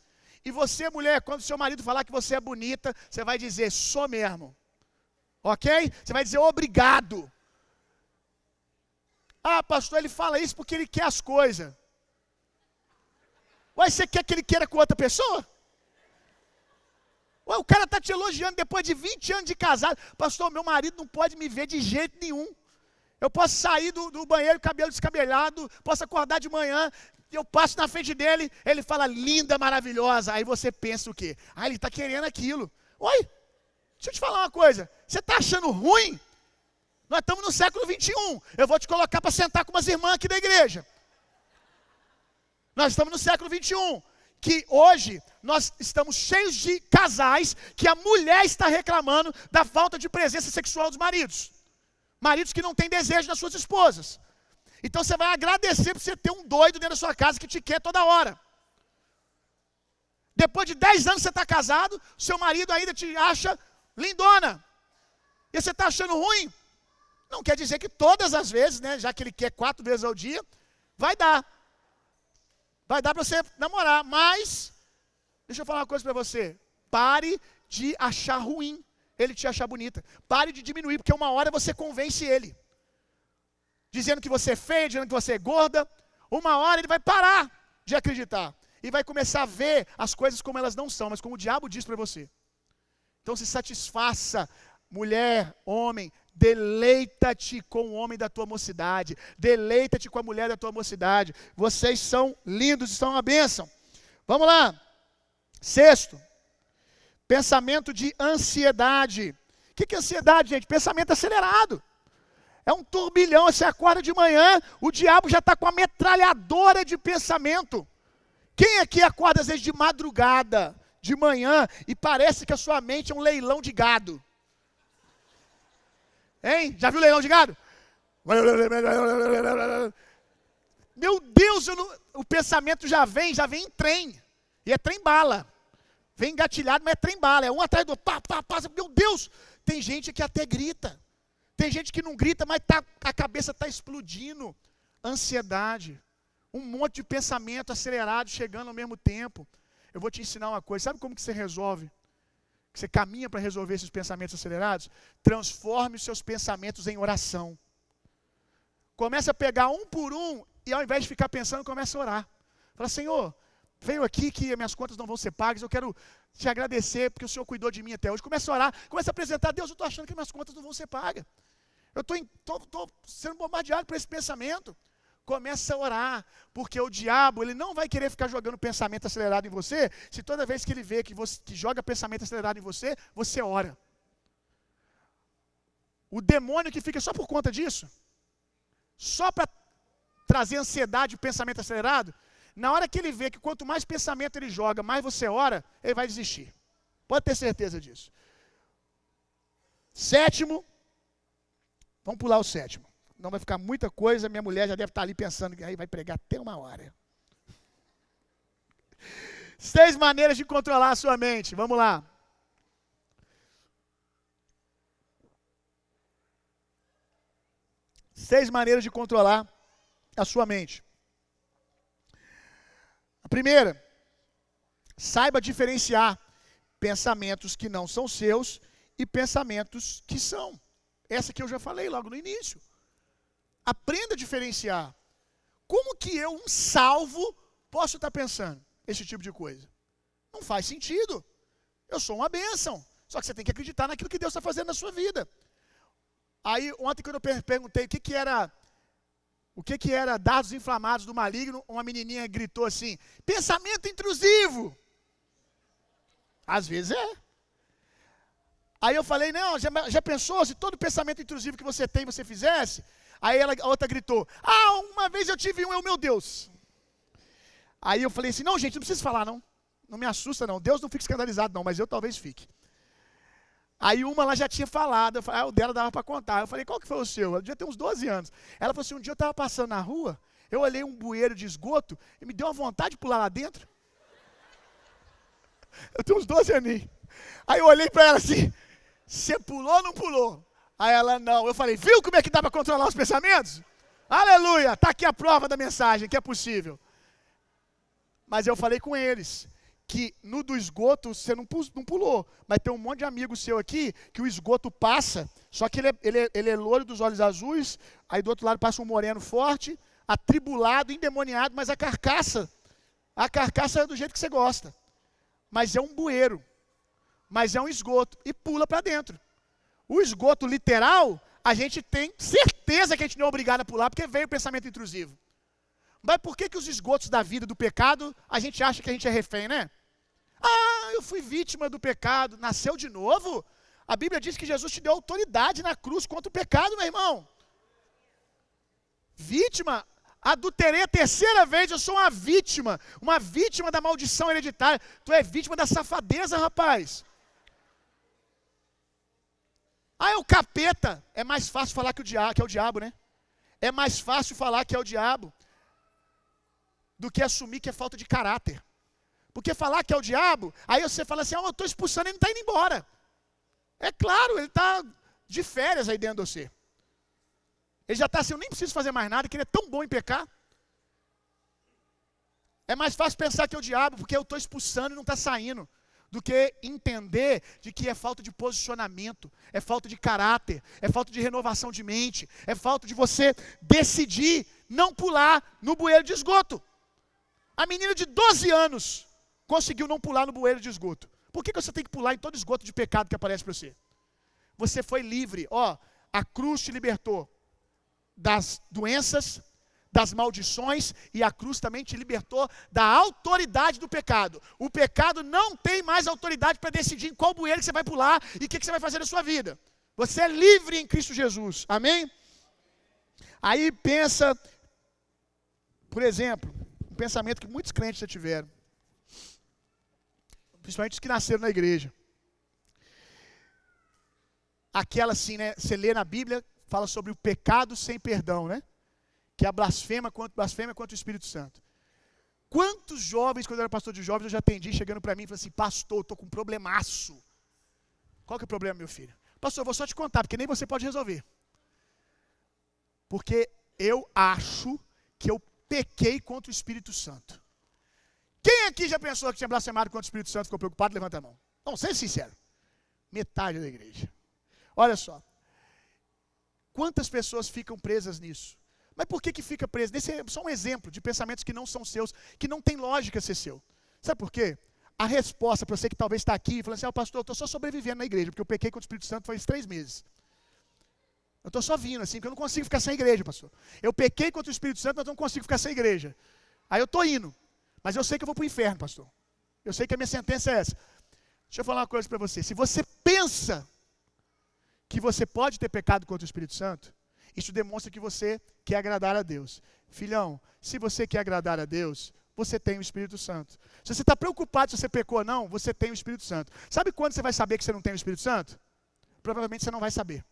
E você, mulher, quando seu marido falar que você é bonita, você vai dizer, sou mesmo. Ok? Você vai dizer, obrigado. Pastor, ele fala isso porque ele quer as coisas. Você quer que ele queira com outra pessoa? O cara está te elogiando depois de 20 anos de casado. Pastor, meu marido não pode me ver de jeito nenhum. Eu posso sair do banheiro, cabelo descabelado, posso acordar de manhã, eu passo na frente dele, ele fala, linda, maravilhosa. Aí você pensa o quê? Ele está querendo aquilo. Deixa eu te falar uma coisa. Você está achando ruim? Nós estamos no século 21. Eu vou te colocar para sentar com umas irmãs aqui da igreja. Nós estamos no século 21. Que hoje nós estamos cheios de casais que a mulher está reclamando da falta de presença sexual dos maridos. Maridos que não têm desejo nas suas esposas. Então você vai agradecer por você ter um doido dentro da sua casa que te quer toda hora. Depois de 10 anos você está casado, seu marido ainda te acha lindona. E você está achando ruim? Não quer dizer que todas as vezes, né, já que ele quer 4 vezes ao dia, vai dar. Vai dar para você namorar, mas, deixa eu falar uma coisa para você. Pare de achar ruim ele te achar bonita. Pare de diminuir, porque uma hora você convence ele. Dizendo que você é feia, dizendo que você é gorda. Uma hora ele vai parar de acreditar. E vai começar a ver as coisas como elas não são, mas como o diabo diz para você. Então se satisfaça, mulher, homem, deleita-te com o homem da tua mocidade. Deleita-te com a mulher da tua mocidade. Vocês são lindos, são uma bênção. Vamos lá. 6º, pensamento de ansiedade. O que é ansiedade, gente? Pensamento acelerado. É um turbilhão, você acorda de manhã, o diabo já está com a metralhadora de pensamento. Quem aqui acorda às vezes de madrugada, de manhã, e parece que a sua mente é um leilão de gado? Hein? Já viu leilão de gado? Meu Deus, o pensamento já vem em trem. E é trem-bala. Vem engatilhado, mas é trem-bala. É um atrás do outro. Pá. Meu Deus! Tem gente que até grita. Tem gente que não grita, mas a cabeça está explodindo. Ansiedade. Um monte de pensamento acelerado chegando ao mesmo tempo. Eu vou te ensinar uma coisa. Sabe como que você resolve? Que você caminha para resolver esses pensamentos acelerados? Transforme os seus pensamentos em oração. Começa a pegar um por um e ao invés de ficar pensando, começa a orar. Fala, Senhor, veio aqui que minhas contas não vão ser pagas, eu quero te agradecer porque o Senhor cuidou de mim até hoje. Começa a orar, começa a apresentar, Deus, eu estou achando que minhas contas não vão ser pagas. Eu estou sendo bombardeado por esse pensamento. Começa a orar, porque o diabo ele não vai querer ficar jogando pensamento acelerado em você, se toda vez que ele vê que joga pensamento acelerado em você, você ora. O demônio que fica só por conta disso, só para trazer ansiedade e pensamento acelerado, na hora que ele vê que quanto mais pensamento ele joga, mais você ora, ele vai desistir. Pode ter certeza disso. Sétimo, vamos pular o sétimo. Não vai ficar muita coisa, minha mulher já deve estar ali pensando que aí vai pregar até 1 hora. 6 maneiras de controlar a sua mente. Vamos lá. Seis maneiras de controlar a sua mente. A primeira, saiba diferenciar pensamentos que não são seus e pensamentos que são. Essa que eu já falei logo no início. Aprenda a diferenciar. Como que eu, um salvo, posso estar pensando esse tipo de coisa? Não faz sentido. Eu sou uma bênção. Só que você tem que acreditar naquilo que Deus está fazendo na sua vida. Aí, ontem, quando eu perguntei o que era dados inflamados do maligno, uma menininha gritou assim, pensamento intrusivo. Às vezes é. Aí eu falei, não, já pensou se todo pensamento intrusivo que você tem, você fizesse? Aí a outra gritou, uma vez eu tive um, meu Deus. Aí eu falei assim, não gente, não precisa falar não, não me assusta não, Deus não fica escandalizado não, mas eu talvez fique. Aí uma lá já tinha falado, eu falei, o dela dava para contar, eu falei, qual que foi o seu? Ela devia ter uns 12 anos. Ela falou assim, um dia eu estava passando na rua, eu olhei um bueiro de esgoto e me deu uma vontade de pular lá dentro. Eu tenho uns 12 aninhos. Aí eu olhei para ela assim, você pulou ou não pulou? Aí ela, não. Eu falei, viu como é que dá para controlar os pensamentos? Aleluia, está aqui a prova da mensagem, que é possível. Mas eu falei com eles, que no do esgoto você não pulou, mas tem um monte de amigo seu aqui, que o esgoto passa, só que ele é loiro dos olhos azuis, aí do outro lado passa um moreno forte, atribulado, endemoniado, mas a carcaça é do jeito que você gosta. Mas é um bueiro, mas é um esgoto, e pula para dentro. O esgoto literal, a gente tem certeza que a gente não é obrigado a pular, porque veio o pensamento intrusivo. Mas por que os esgotos da vida, do pecado, a gente acha que a gente é refém, né? Eu fui vítima do pecado, nasceu de novo? A Bíblia diz que Jesus te deu autoridade na cruz contra o pecado, meu irmão. Vítima, adulterei a 3ª vez, eu sou uma vítima da maldição hereditária. Tu é vítima da safadeza, rapaz. É o capeta. É mais fácil falar que é o diabo, né? É mais fácil falar que é o diabo do que assumir que é falta de caráter. Porque falar que é o diabo, aí você fala assim, eu estou expulsando, ele não está indo embora. É claro, ele está de férias aí dentro de você. Ele já está assim, eu nem preciso fazer mais nada, que ele é tão bom em pecar. É mais fácil pensar que é o diabo, porque eu estou expulsando e não está saindo, do que entender de que é falta de posicionamento, é falta de caráter, é falta de renovação de mente, é falta de você decidir não pular no bueiro de esgoto. A menina de 12 anos conseguiu não pular no bueiro de esgoto. Por que você tem que pular em todo esgoto de pecado que aparece para você? Você foi livre, a cruz te libertou das doenças, das maldições, e a cruz também te libertou da autoridade do pecado. O pecado não tem mais autoridade para decidir em qual bueiro que você vai pular e o que você vai fazer na sua vida. Você é livre em Cristo Jesus, amém? Aí pensa, por exemplo, um pensamento que muitos crentes já tiveram, principalmente os que nasceram na igreja. Aquela assim, né? Você lê na Bíblia, fala sobre o pecado sem perdão, né? Que é a blasfêmia contra o Espírito Santo. Quantos jovens, quando eu era pastor de jovens, eu já atendi chegando para mim e falando assim, pastor, estou com um problemaço. Qual que é o problema, meu filho? Pastor, eu vou só te contar, porque nem você pode resolver. Porque eu acho que eu pequei contra o Espírito Santo. Quem aqui já pensou que tinha blasfemado contra o Espírito Santo e ficou preocupado? Levanta a mão. Não, seja sincero. Metade da igreja. Olha só. Quantas pessoas ficam presas nisso? Mas por que fica preso? Esse é só um exemplo de pensamentos que não são seus, que não tem lógica ser seu. Sabe por quê? A resposta para você que talvez está aqui e falando assim, pastor, eu estou só sobrevivendo na igreja, porque eu pequei contra o Espírito Santo faz 3 meses. Eu estou só vindo assim, porque eu não consigo ficar sem igreja, pastor. Eu pequei contra o Espírito Santo, mas eu não consigo ficar sem igreja. Aí eu estou indo, mas eu sei que eu vou para o inferno, pastor. Eu sei que a minha sentença é essa. Deixa eu falar uma coisa para você. Se você pensa que você pode ter pecado contra o Espírito Santo, isso demonstra que você quer agradar a Deus. Filhão, se você quer agradar a Deus, você tem o Espírito Santo. Se você está preocupado se você pecou ou não, você tem o Espírito Santo. Sabe quando você vai saber que você não tem o Espírito Santo? Provavelmente você não vai saber.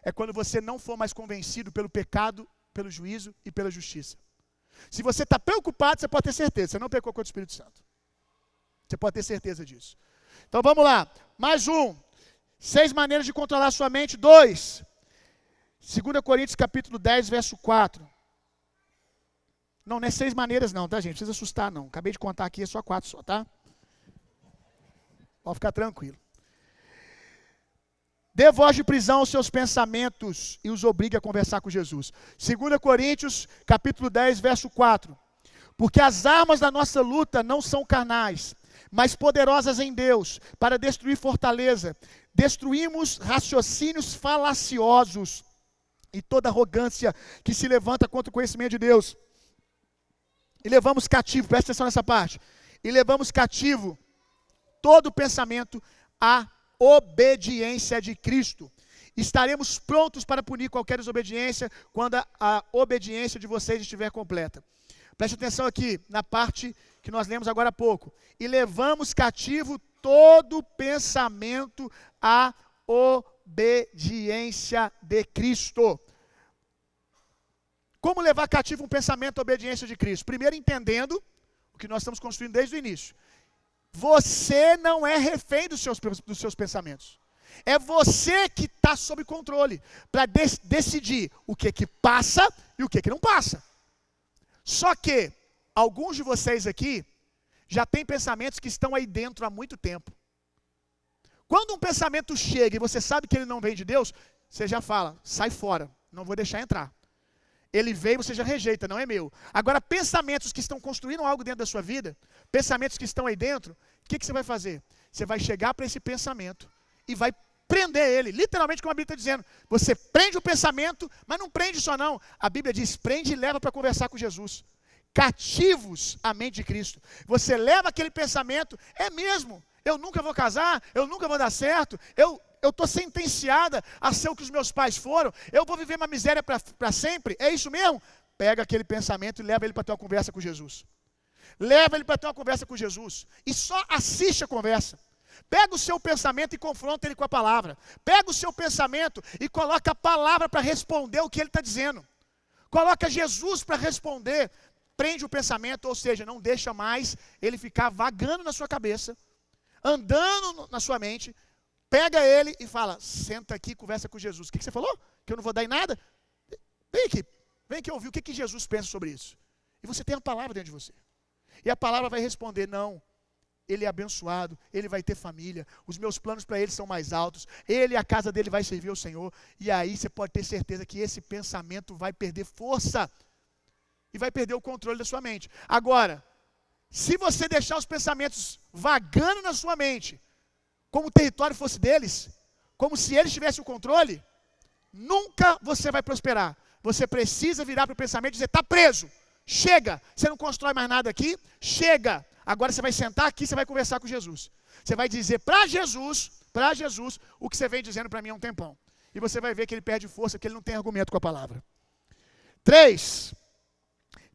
É quando você não for mais convencido pelo pecado, pelo juízo e pela justiça. Se você está preocupado, você pode ter certeza, você não pecou contra o Espírito Santo. Você pode ter certeza disso. Então vamos lá, mais um. 6 maneiras de controlar a sua mente. 2. 2 Coríntios capítulo 10, verso 4. Não é 6 maneiras não, tá gente? Não precisa assustar não. Acabei de contar aqui, é só 4 só, tá? Pode ficar tranquilo. Dê voz de prisão aos seus pensamentos e os obrigue a conversar com Jesus. 2 Coríntios capítulo 10, verso 4. Porque as armas da nossa luta não são carnais, mas poderosas em Deus, para destruir fortaleza. Destruímos raciocínios falaciosos e toda arrogância que se levanta contra o conhecimento de Deus. E levamos cativo, presta atenção nessa parte, e levamos cativo todo pensamento à obediência de Cristo. Estaremos prontos para punir qualquer desobediência quando a obediência de vocês estiver completa. Preste atenção aqui na parte que nós lemos agora há pouco. E levamos cativo todo pensamento à obediência de Cristo. Como levar cativo um pensamento à obediência de Cristo? Primeiro, entendendo o que nós estamos construindo desde o início. Você não é refém dos seus pensamentos. É você que está sob controle para decidir o que passa e o que não passa. Só que alguns de vocês aqui já têm pensamentos que estão aí dentro há muito tempo. Quando um pensamento chega e você sabe que ele não vem de Deus, você já fala, sai fora, não vou deixar entrar. Ele veio, você já rejeita, não é meu. Agora, pensamentos que estão construindo algo dentro da sua vida, pensamentos que estão aí dentro, o que você vai fazer? Você vai chegar para esse pensamento e vai prender ele. Literalmente, como a Bíblia está dizendo, você prende o pensamento, mas não prende só não. A Bíblia diz, prende e leva para conversar com Jesus. Cativos à mente de Cristo. Você leva aquele pensamento, é mesmo, eu nunca vou casar, eu nunca vou dar certo, eu estou sentenciada a ser o que os meus pais foram, eu vou viver uma miséria para sempre, é isso mesmo? Pega aquele pensamento e leva ele para ter uma conversa com Jesus. Leva ele para ter uma conversa com Jesus. E só assiste a conversa. Pega o seu pensamento e confronta ele com a palavra. Pega o seu pensamento e coloca a palavra para responder o que ele está dizendo. Coloca Jesus para responder. Prende o pensamento, ou seja, não deixa mais ele ficar vagando na sua cabeça, andando na sua mente. Pega ele e fala, senta aqui e conversa com Jesus. O que você falou? Que eu não vou dar em nada? Vem aqui ouvir o que Jesus pensa sobre isso. E você tem a palavra dentro de você. E a palavra vai responder, não, ele é abençoado, ele vai ter família, os meus planos para ele são mais altos, ele e a casa dele vai servir ao Senhor. E aí você pode ter certeza que esse pensamento vai perder força e vai perder o controle da sua mente. Agora, se você deixar os pensamentos vagando na sua mente, como o território fosse deles, como se eles tivessem o controle, nunca você vai prosperar. Você precisa virar para o pensamento e dizer, está preso, chega, você não constrói mais nada aqui, chega. Agora você vai sentar aqui, você vai conversar com Jesus. Você vai dizer para Jesus, o que você vem dizendo para mim há um tempão. E você vai ver que ele perde força, que ele não tem argumento com a palavra. 3.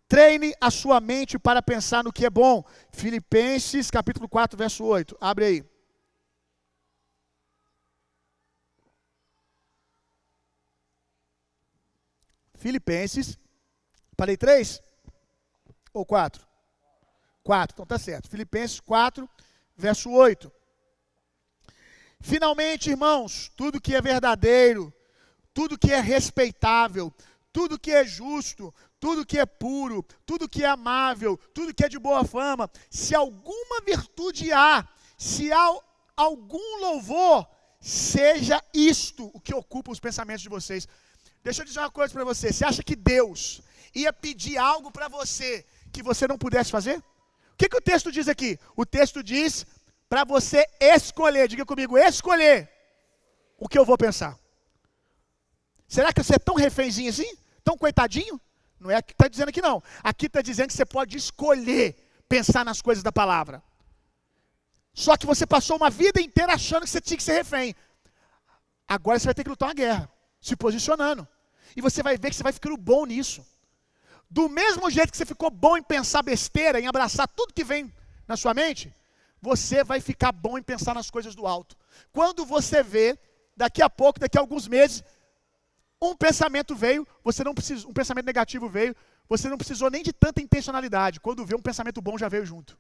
Treine a sua mente para pensar no que é bom. Filipenses capítulo 4, verso 8. Abre aí. Filipenses, falei 3 ou 4? 4, então tá certo. Filipenses 4, verso 8. Finalmente, irmãos, tudo que é verdadeiro, tudo que é respeitável, tudo que é justo, tudo que é puro, tudo que é amável, tudo que é de boa fama, se alguma virtude há, se há algum louvor, seja isto o que ocupa os pensamentos de vocês. Deixa eu dizer uma coisa para você. Você acha que Deus ia pedir algo para você que você não pudesse fazer? O que o texto diz aqui? O texto diz para você escolher, diga comigo, escolher o que eu vou pensar. Será que você é tão refénzinho assim? Tão coitadinho? Não é o que está dizendo aqui não. Aqui está dizendo que você pode escolher pensar nas coisas da palavra. Só que você passou uma vida inteira achando que você tinha que ser refém. Agora você vai ter que lutar uma guerra, se posicionando. E você vai ver que você vai ficando bom nisso. Do mesmo jeito que você ficou bom em pensar besteira, em abraçar tudo que vem na sua mente, você vai ficar bom em pensar nas coisas do alto. Quando você vê, daqui a pouco, daqui a alguns meses, um pensamento veio, você não precisa, um pensamento negativo veio, você não precisou nem de tanta intencionalidade. Quando veio um pensamento bom, já veio junto.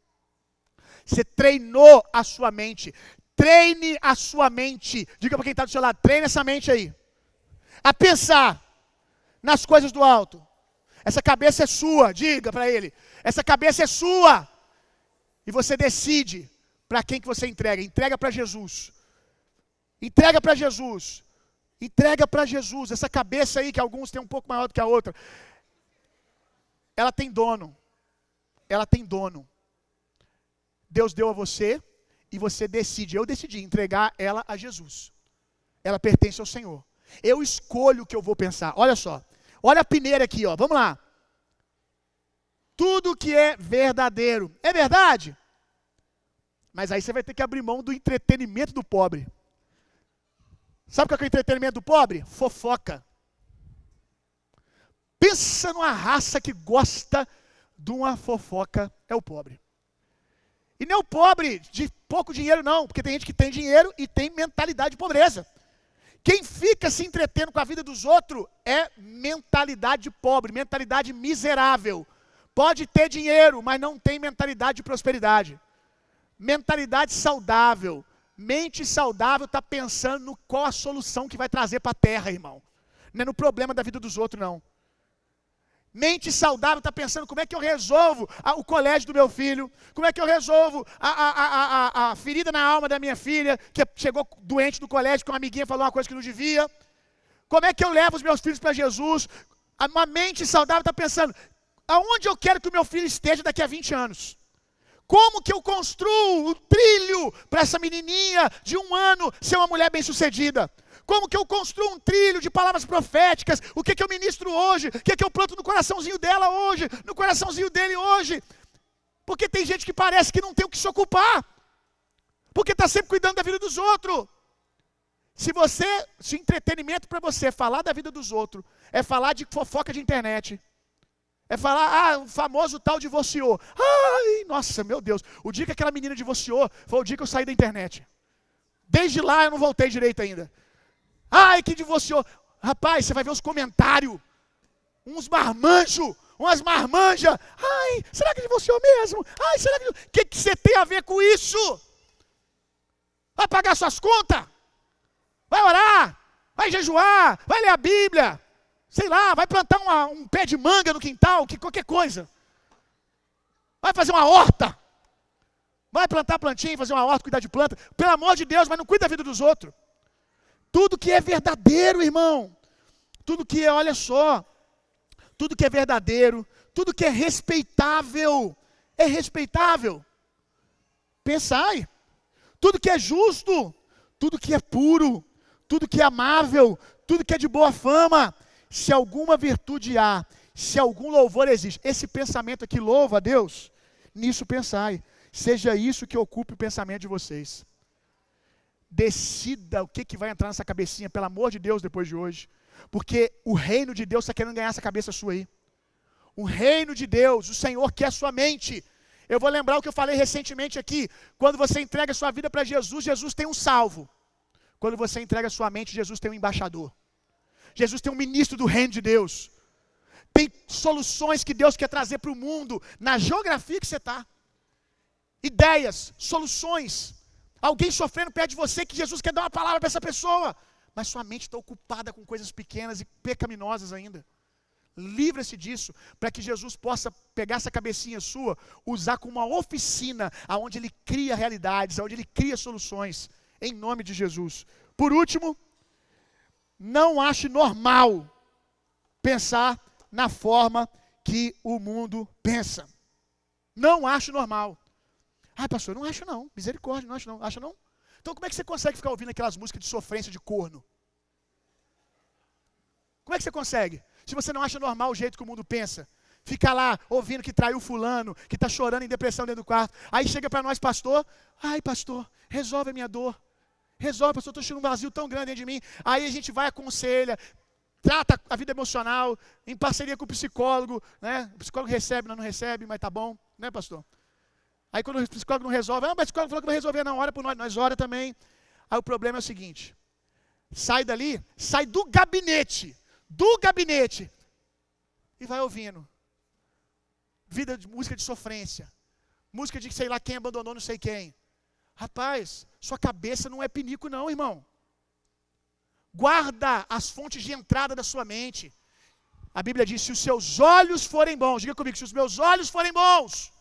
Você treinou a sua mente. Treine a sua mente. Diga para quem está do seu lado, treine essa mente aí. A pensar nas coisas do alto. Essa cabeça é sua, diga para ele. Essa cabeça é sua. E você decide para quem que você entrega. Entrega para Jesus. Entrega para Jesus. Entrega para Jesus. Essa cabeça aí, que alguns têm um pouco maior do que a outra, ela tem dono. Ela tem dono. Deus deu a você e você decide. Eu decidi entregar ela a Jesus. Ela pertence ao Senhor. Eu escolho o que eu vou pensar. Olha só. Olha a peneira aqui, ó. Vamos lá. Tudo que é verdadeiro. É verdade? Mas aí você vai ter que abrir mão do entretenimento do pobre. Sabe o que é o entretenimento do pobre? Fofoca. Pensa numa raça que gosta de uma fofoca, é o pobre. E não é o pobre de pouco dinheiro não, porque tem gente que tem dinheiro e tem mentalidade de pobreza. Quem fica se entretendo com a vida dos outros é mentalidade pobre, mentalidade miserável. Pode ter dinheiro, mas não tem mentalidade de prosperidade. Mentalidade saudável. Mente saudável está pensando no qual a solução que vai trazer para a terra, irmão. Não é no problema da vida dos outros, não. Mente saudável está pensando como é que eu resolvo o colégio do meu filho, como é que eu resolvo a ferida na alma da minha filha, que chegou doente do colégio, que uma amiguinha falou uma coisa que não devia. Como é que eu levo os meus filhos para Jesus? Uma mente saudável está pensando, aonde eu quero que o meu filho esteja daqui a 20 anos? Como que eu construo o trilho para essa menininha de 1 ano ser uma mulher bem-sucedida? Como que eu construo um trilho de palavras proféticas? O que eu ministro hoje? O que eu planto no coraçãozinho dela hoje? No coraçãozinho dele hoje? Porque tem gente que parece que não tem o que se ocupar. Porque está sempre cuidando da vida dos outros. Se entretenimento para você é falar da vida dos outros, é falar de fofoca de internet, é falar, o famoso tal divorciou. Ai, nossa, meu Deus. O dia que aquela menina divorciou, foi o dia que eu saí da internet. Desde lá eu não voltei direito ainda. Ai, que divorciou. Rapaz, você vai ver os comentários. Uns marmanjos, umas marmanjas. Ai, será que divorciou mesmo? Ai, será que... O que você tem a ver com isso? Vai pagar suas contas? Vai orar? Vai jejuar? Vai ler a Bíblia? Sei lá, vai plantar um pé de manga no quintal, qualquer coisa. Vai fazer uma horta. Vai plantar plantinha, fazer uma horta, cuidar de planta. Pelo amor de Deus, mas não cuida da vida dos outros. Tudo que é verdadeiro, irmão. Tudo que é, olha só. Tudo que é verdadeiro. Tudo que é respeitável. É respeitável. Pensai. Tudo que é justo. Tudo que é puro. Tudo que é amável. Tudo que é de boa fama. Se alguma virtude há, se algum louvor existe, esse pensamento aqui louva a Deus, nisso pensai. Seja isso que ocupe o pensamento de vocês. Decida o que vai entrar nessa cabecinha, pelo amor de Deus, depois de hoje. Porque o reino de Deus está querendo ganhar essa cabeça sua aí. O reino de Deus, o Senhor quer a sua mente. Eu vou lembrar o que eu falei recentemente aqui. Quando você entrega a sua vida para Jesus, Jesus tem um salvo. Quando você entrega a sua mente, Jesus tem um embaixador. Jesus tem um ministro do reino de Deus. Tem soluções que Deus quer trazer para o mundo, na geografia que você está. Ideias, soluções. Alguém sofrendo perto de você que Jesus quer dar uma palavra para essa pessoa. mas sua mente está ocupada com coisas pequenas e pecaminosas ainda. Livra-se disso, para que Jesus possa pegar essa cabecinha sua, usar como uma oficina, aonde Ele cria realidades, aonde Ele cria soluções, em nome de Jesus. Por último, não ache normal pensar na forma que o mundo pensa. Não ache normal. Ah, pastor, não acho não, misericórdia, não acho não, acha não? Então como é que você consegue ficar ouvindo aquelas músicas de sofrência de corno? Como é que você consegue? Se você não acha normal o jeito que o mundo pensa, fica lá ouvindo que traiu fulano, que está chorando em depressão dentro do quarto, aí chega para nós, pastor, ai pastor, resolve a minha dor, resolve, pastor, estou sentindo um vazio tão grande dentro de mim, aí a gente vai, aconselha, trata a vida emocional, em parceria com o psicólogo, né? O psicólogo recebe, não recebe, mas tá bom, né pastor? Aí quando o psicólogo não resolve, mas o psicólogo falou que vai resolver, não, ora por nós ora também. Aí o problema é o seguinte, sai dali, sai do gabinete, e vai ouvindo vida de música de sofrência, música de sei lá quem abandonou não sei quem. Rapaz, sua cabeça não é pinico não, irmão. Guarda as fontes de entrada da sua mente. A Bíblia diz, se os seus olhos forem bons, diga comigo, se os meus olhos forem bons,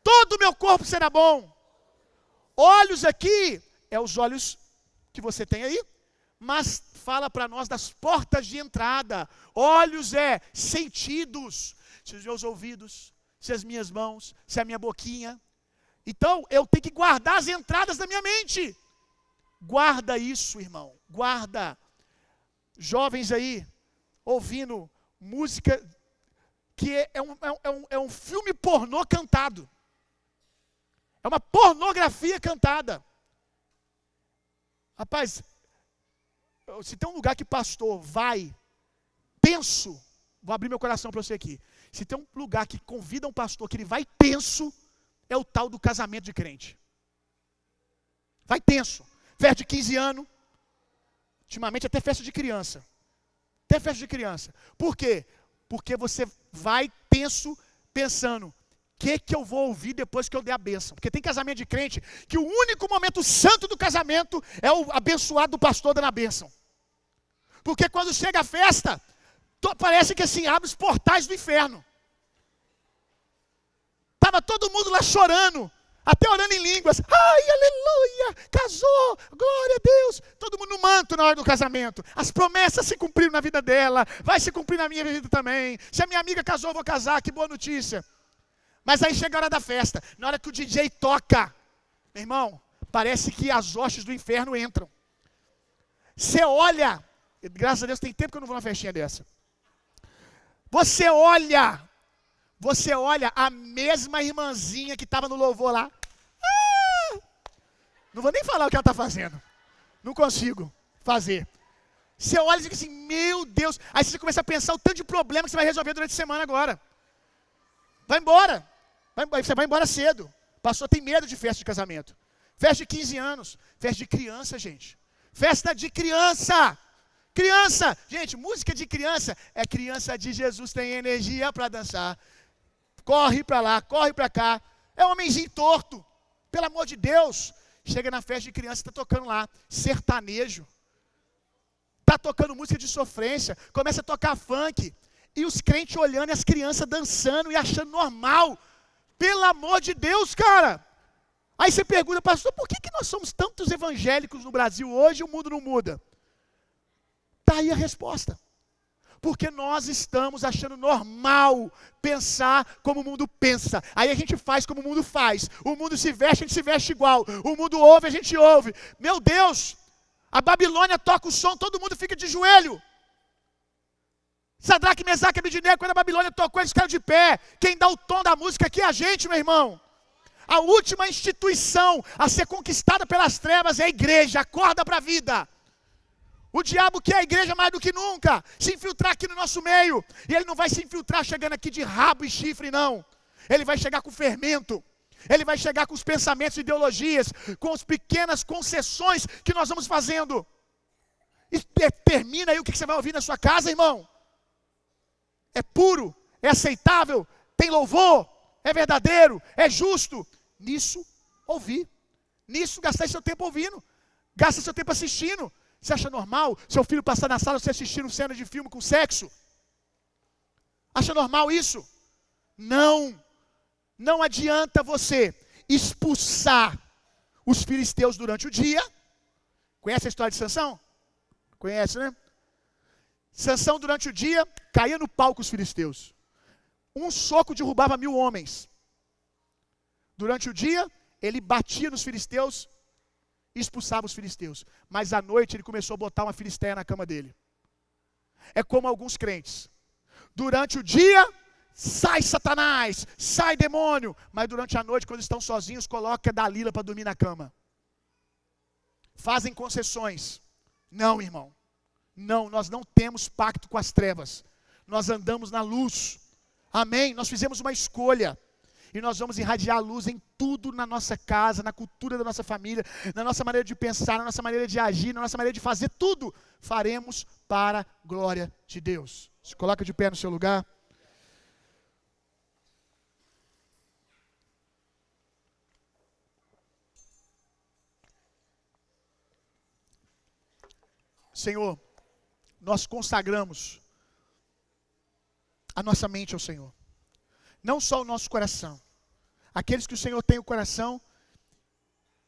todo o meu corpo será bom. Olhos aqui é os olhos que você tem aí, mas fala para nós das portas de entrada. Olhos é sentidos, se os meus ouvidos, se as minhas mãos, se a minha boquinha. Então eu tenho que guardar as entradas da minha mente. Guarda isso, irmão, guarda. Jovens aí, ouvindo música que é um filme pornô cantado. É uma pornografia cantada. Rapaz, se tem um lugar que pastor vai tenso, vou abrir meu coração para você aqui. Se tem um lugar que convida um pastor que ele vai tenso, é o tal do casamento de crente. Vai tenso. Festa de 15 anos, ultimamente até festa de criança. Até festa de criança. Por quê? Porque você vai tenso pensando, o que eu vou ouvir depois que eu der a bênção? Porque tem casamento de crente que o único momento santo do casamento é o abençoado do pastor dando a bênção. Porque quando chega a festa, parece que assim, abre os portais do inferno. Estava todo mundo lá chorando, até orando em línguas. Ai, aleluia, casou, glória a Deus. Todo mundo no manto na hora do casamento. As promessas se cumpriram na vida dela, vai se cumprir na minha vida também. Se a minha amiga casou, eu vou casar, que boa notícia. Mas aí chega a hora da festa, na hora que o DJ toca, meu irmão, parece que as hostes do inferno entram. Você olha, graças a Deus tem tempo que eu não vou numa festinha dessa. Você olha a mesma irmãzinha que estava no louvor lá. Não vou nem falar o que ela está fazendo. Não consigo fazer. Você olha e diz assim, meu Deus. Aí você começa a pensar o tanto de problema que você vai resolver durante a semana agora. Vai embora. Você vai embora cedo. O pastor tem medo de festa de casamento. Festa de 15 anos. Festa de criança, gente. Festa de criança. Criança. Gente, música de criança. É criança de Jesus, tem energia para dançar. Corre para lá, corre para cá. É um homenzinho torto. Pelo amor de Deus. Chega na festa de criança, está tocando lá sertanejo. Está tocando música de sofrência. Começa a tocar funk. E os crentes olhando e as crianças dançando e achando normal. Pelo amor de Deus, cara. Aí você pergunta, pastor, por que nós somos tantos evangélicos no Brasil hoje e o mundo não muda? Está aí a resposta. Porque nós estamos achando normal pensar como o mundo pensa. Aí a gente faz como o mundo faz. O mundo se veste, a gente se veste igual. O mundo ouve, a gente ouve. Meu Deus, a Babilônia toca o som, todo mundo fica de joelho. Sadraque, Mesaque e Abednego, quando a Babilônia tocou, eles caíram de pé. Quem dá o tom da música aqui é a gente, meu irmão. A última instituição a ser conquistada pelas trevas é a igreja. Acorda para a vida. O diabo quer a igreja mais do que nunca se infiltrar aqui no nosso meio. E ele não vai se infiltrar chegando aqui de rabo e chifre, não. Ele vai chegar com fermento. Ele vai chegar com os pensamentos e ideologias, com as pequenas concessões que nós vamos fazendo. E termina aí o que você vai ouvir na sua casa, irmão. É puro, é aceitável, tem louvor, é verdadeiro, é justo. Nisso, ouvir. Nisso, gastar seu tempo ouvindo. Gasta seu tempo assistindo. Você acha normal seu filho passar na sala você assistindo cena de filme com sexo? Acha normal isso? Não. Não adianta você expulsar os filisteus durante o dia. Conhece a história de Sansão? Conhece, né? Sansão durante o dia caía no pau com os filisteus. Um soco derrubava 1000 homens. Durante o dia, ele batia nos filisteus e expulsava os filisteus. Mas à noite ele começou a botar uma filisteia na cama dele. É como alguns crentes. Durante o dia, sai Satanás, sai demônio. Mas durante a noite, quando estão sozinhos, coloca Dalila para dormir na cama. Fazem concessões. Não, irmão. Não, nós não temos pacto com as trevas. Nós andamos na luz. Amém? Nós fizemos uma escolha. E nós vamos irradiar luz em tudo na nossa casa, na cultura da nossa família, na nossa maneira de pensar, na nossa maneira de agir, na nossa maneira de fazer tudo. Faremos para a glória de Deus. Se coloca de pé no seu lugar. Senhor, nós consagramos a nossa mente ao Senhor. Não só o nosso coração. Aqueles que o Senhor tem o coração,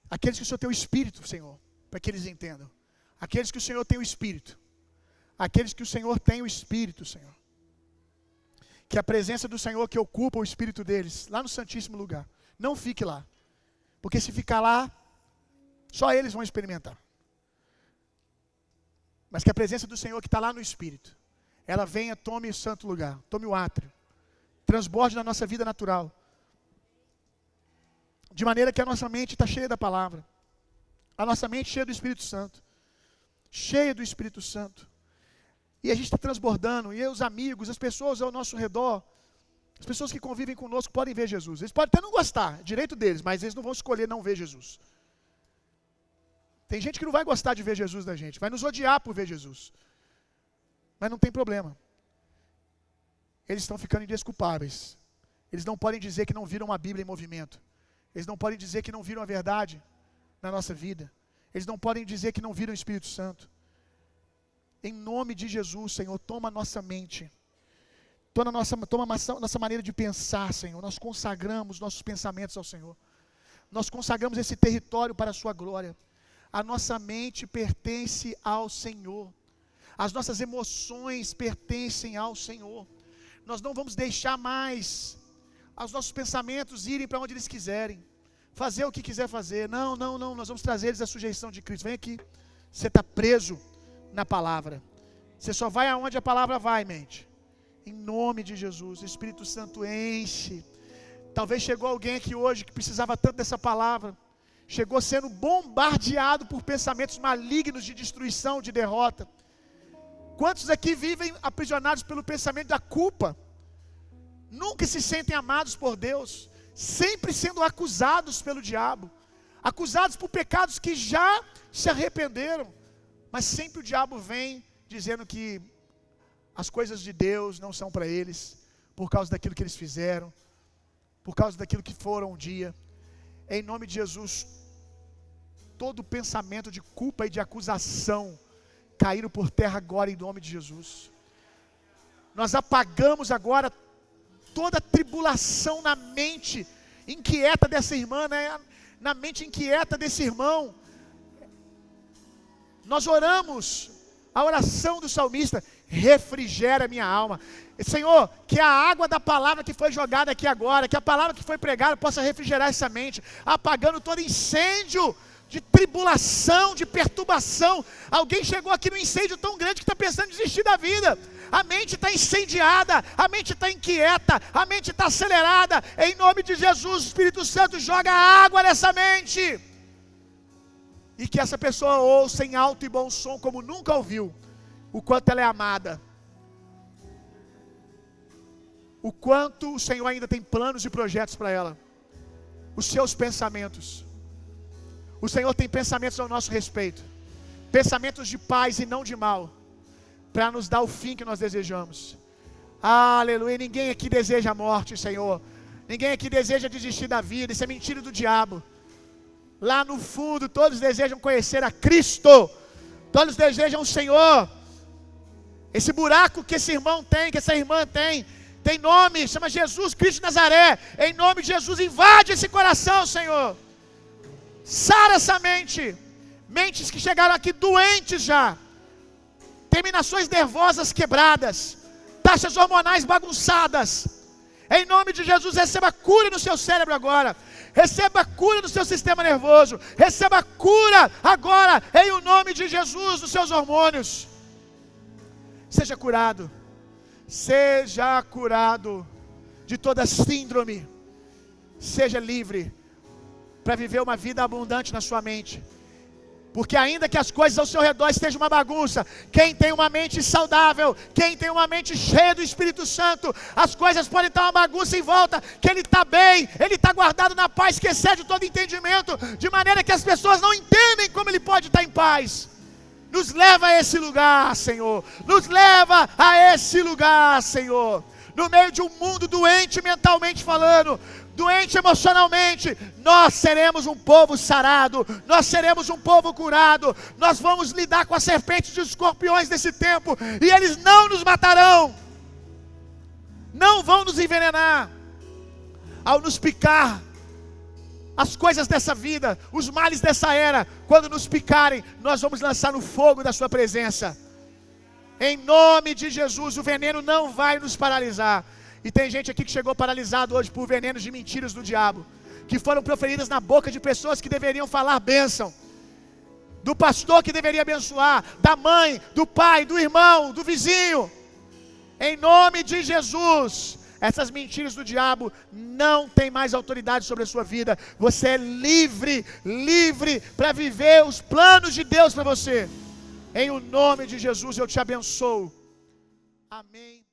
aqueles que o Senhor tem o Espírito, Senhor, para que eles entendam. Aqueles que o Senhor tem o Espírito. Aqueles que o Senhor tem o Espírito, Senhor. Que a presença do Senhor que ocupa o Espírito deles, lá no Santíssimo Lugar, não fique lá. Porque se ficar lá, só eles vão experimentar. Mas que a presença do Senhor que está lá no Espírito, ela venha, tome o santo lugar, tome o átrio, transborde na nossa vida natural. De maneira que a nossa mente está cheia da palavra. A nossa mente cheia do Espírito Santo. Cheia do Espírito Santo. E a gente está transbordando. E os amigos, as pessoas ao nosso redor, as pessoas que convivem conosco podem ver Jesus. Eles podem até não gostar, direito deles, mas eles não vão escolher não ver Jesus. Tem gente que não vai gostar de ver Jesus da gente, vai nos odiar por ver Jesus. Mas não tem problema. Eles estão ficando indesculpáveis. Eles não podem dizer que não viram a Bíblia em movimento. Eles não podem dizer que não viram a verdade na nossa vida. Eles não podem dizer que não viram o Espírito Santo. Em nome de Jesus, Senhor, toma a nossa mente. Toma a nossa maneira de pensar, Senhor. Nós consagramos nossos pensamentos ao Senhor. Nós consagramos esse território para a sua glória. A nossa mente pertence ao Senhor. As nossas emoções pertencem ao Senhor. Nós não vamos deixar mais os nossos pensamentos irem para onde eles quiserem, fazer o que quiser fazer. Não, nós vamos trazer eles à sujeição de Cristo. Vem aqui, você está preso na palavra. Você só vai aonde a palavra vai, mente. Em nome de Jesus, o Espírito Santo enche. Talvez chegou alguém aqui hoje que precisava tanto dessa palavra. Chegou sendo bombardeado por pensamentos malignos de destruição, de derrota. Quantos aqui vivem aprisionados pelo pensamento da culpa? Nunca se sentem amados por Deus, sempre sendo acusados pelo diabo, acusados por pecados que já se arrependeram, mas sempre o diabo vem dizendo que as coisas de Deus não são para eles, por causa daquilo que eles fizeram, por causa daquilo que foram um dia. Em nome de Jesus, todo pensamento de culpa e de acusação caíram por terra agora, em nome de Jesus. Nós apagamos agora toda tribulação na mente inquieta dessa irmã, né? Na mente inquieta desse irmão. Nós oramos a oração do salmista: refrigera minha alma. Senhor, que a água da palavra que foi jogada aqui agora, que a palavra que foi pregada possa refrigerar essa mente, apagando todo incêndio de tribulação, de perturbação. Alguém chegou aqui num incêndio tão grande que está pensando em desistir da vida. A mente está incendiada, a mente está inquieta, a mente está acelerada. Em nome de Jesus, o Espírito Santo joga água nessa mente. E que essa pessoa ouça em alto e bom som, como nunca ouviu, o quanto ela é amada. O quanto o Senhor ainda tem planos e projetos para ela. Os seus pensamentos. O Senhor tem pensamentos ao nosso respeito. Pensamentos de paz e não de mal, para nos dar o fim que nós desejamos. Aleluia. Ninguém aqui deseja a morte, Senhor. Ninguém aqui deseja desistir da vida. Isso é mentira do diabo. Lá no fundo todos desejam conhecer a Cristo. Todos desejam o Senhor. Esse buraco que esse irmão tem, que essa irmã tem nome, chama Jesus Cristo de Nazaré. Em nome de Jesus, invade esse coração, Senhor. Sara essa mente. Mentes que chegaram aqui doentes já. Terminações nervosas quebradas. Taxas hormonais bagunçadas. Em nome de Jesus, receba cura no seu cérebro agora. Receba cura no seu sistema nervoso. Receba cura agora, em o nome de Jesus, dos seus hormônios. Seja curado. Seja curado de toda síndrome. Seja livre para viver uma vida abundante na sua mente. Porque ainda que as coisas ao seu redor estejam uma bagunça, quem tem uma mente saudável, quem tem uma mente cheia do Espírito Santo, as coisas podem estar uma bagunça em volta, que ele está bem, ele está guardado na paz que excede todo entendimento, de maneira que as pessoas não entendem como ele pode estar em paz. Nos leva a esse lugar, Senhor. Nos leva a esse lugar, Senhor. No meio de um mundo doente mentalmente falando, doente emocionalmente, nós seremos um povo sarado, nós seremos um povo curado, nós vamos lidar com as serpentes e os escorpiões desse tempo, e eles não nos matarão, não vão nos envenenar, ao nos picar. As coisas dessa vida, os males dessa era, quando nos picarem, nós vamos lançar no fogo da sua presença. Em nome de Jesus, o veneno não vai nos paralisar. E tem gente aqui que chegou paralisado hoje por venenos de mentiras do diabo, que foram proferidas na boca de pessoas que deveriam falar bênção, do pastor que deveria abençoar, da mãe, do pai, do irmão, do vizinho. Em nome de Jesus, essas mentiras do diabo não têm mais autoridade sobre a sua vida. Você é livre, livre para viver os planos de Deus para você. Em o nome de Jesus eu te abençoo. Amém.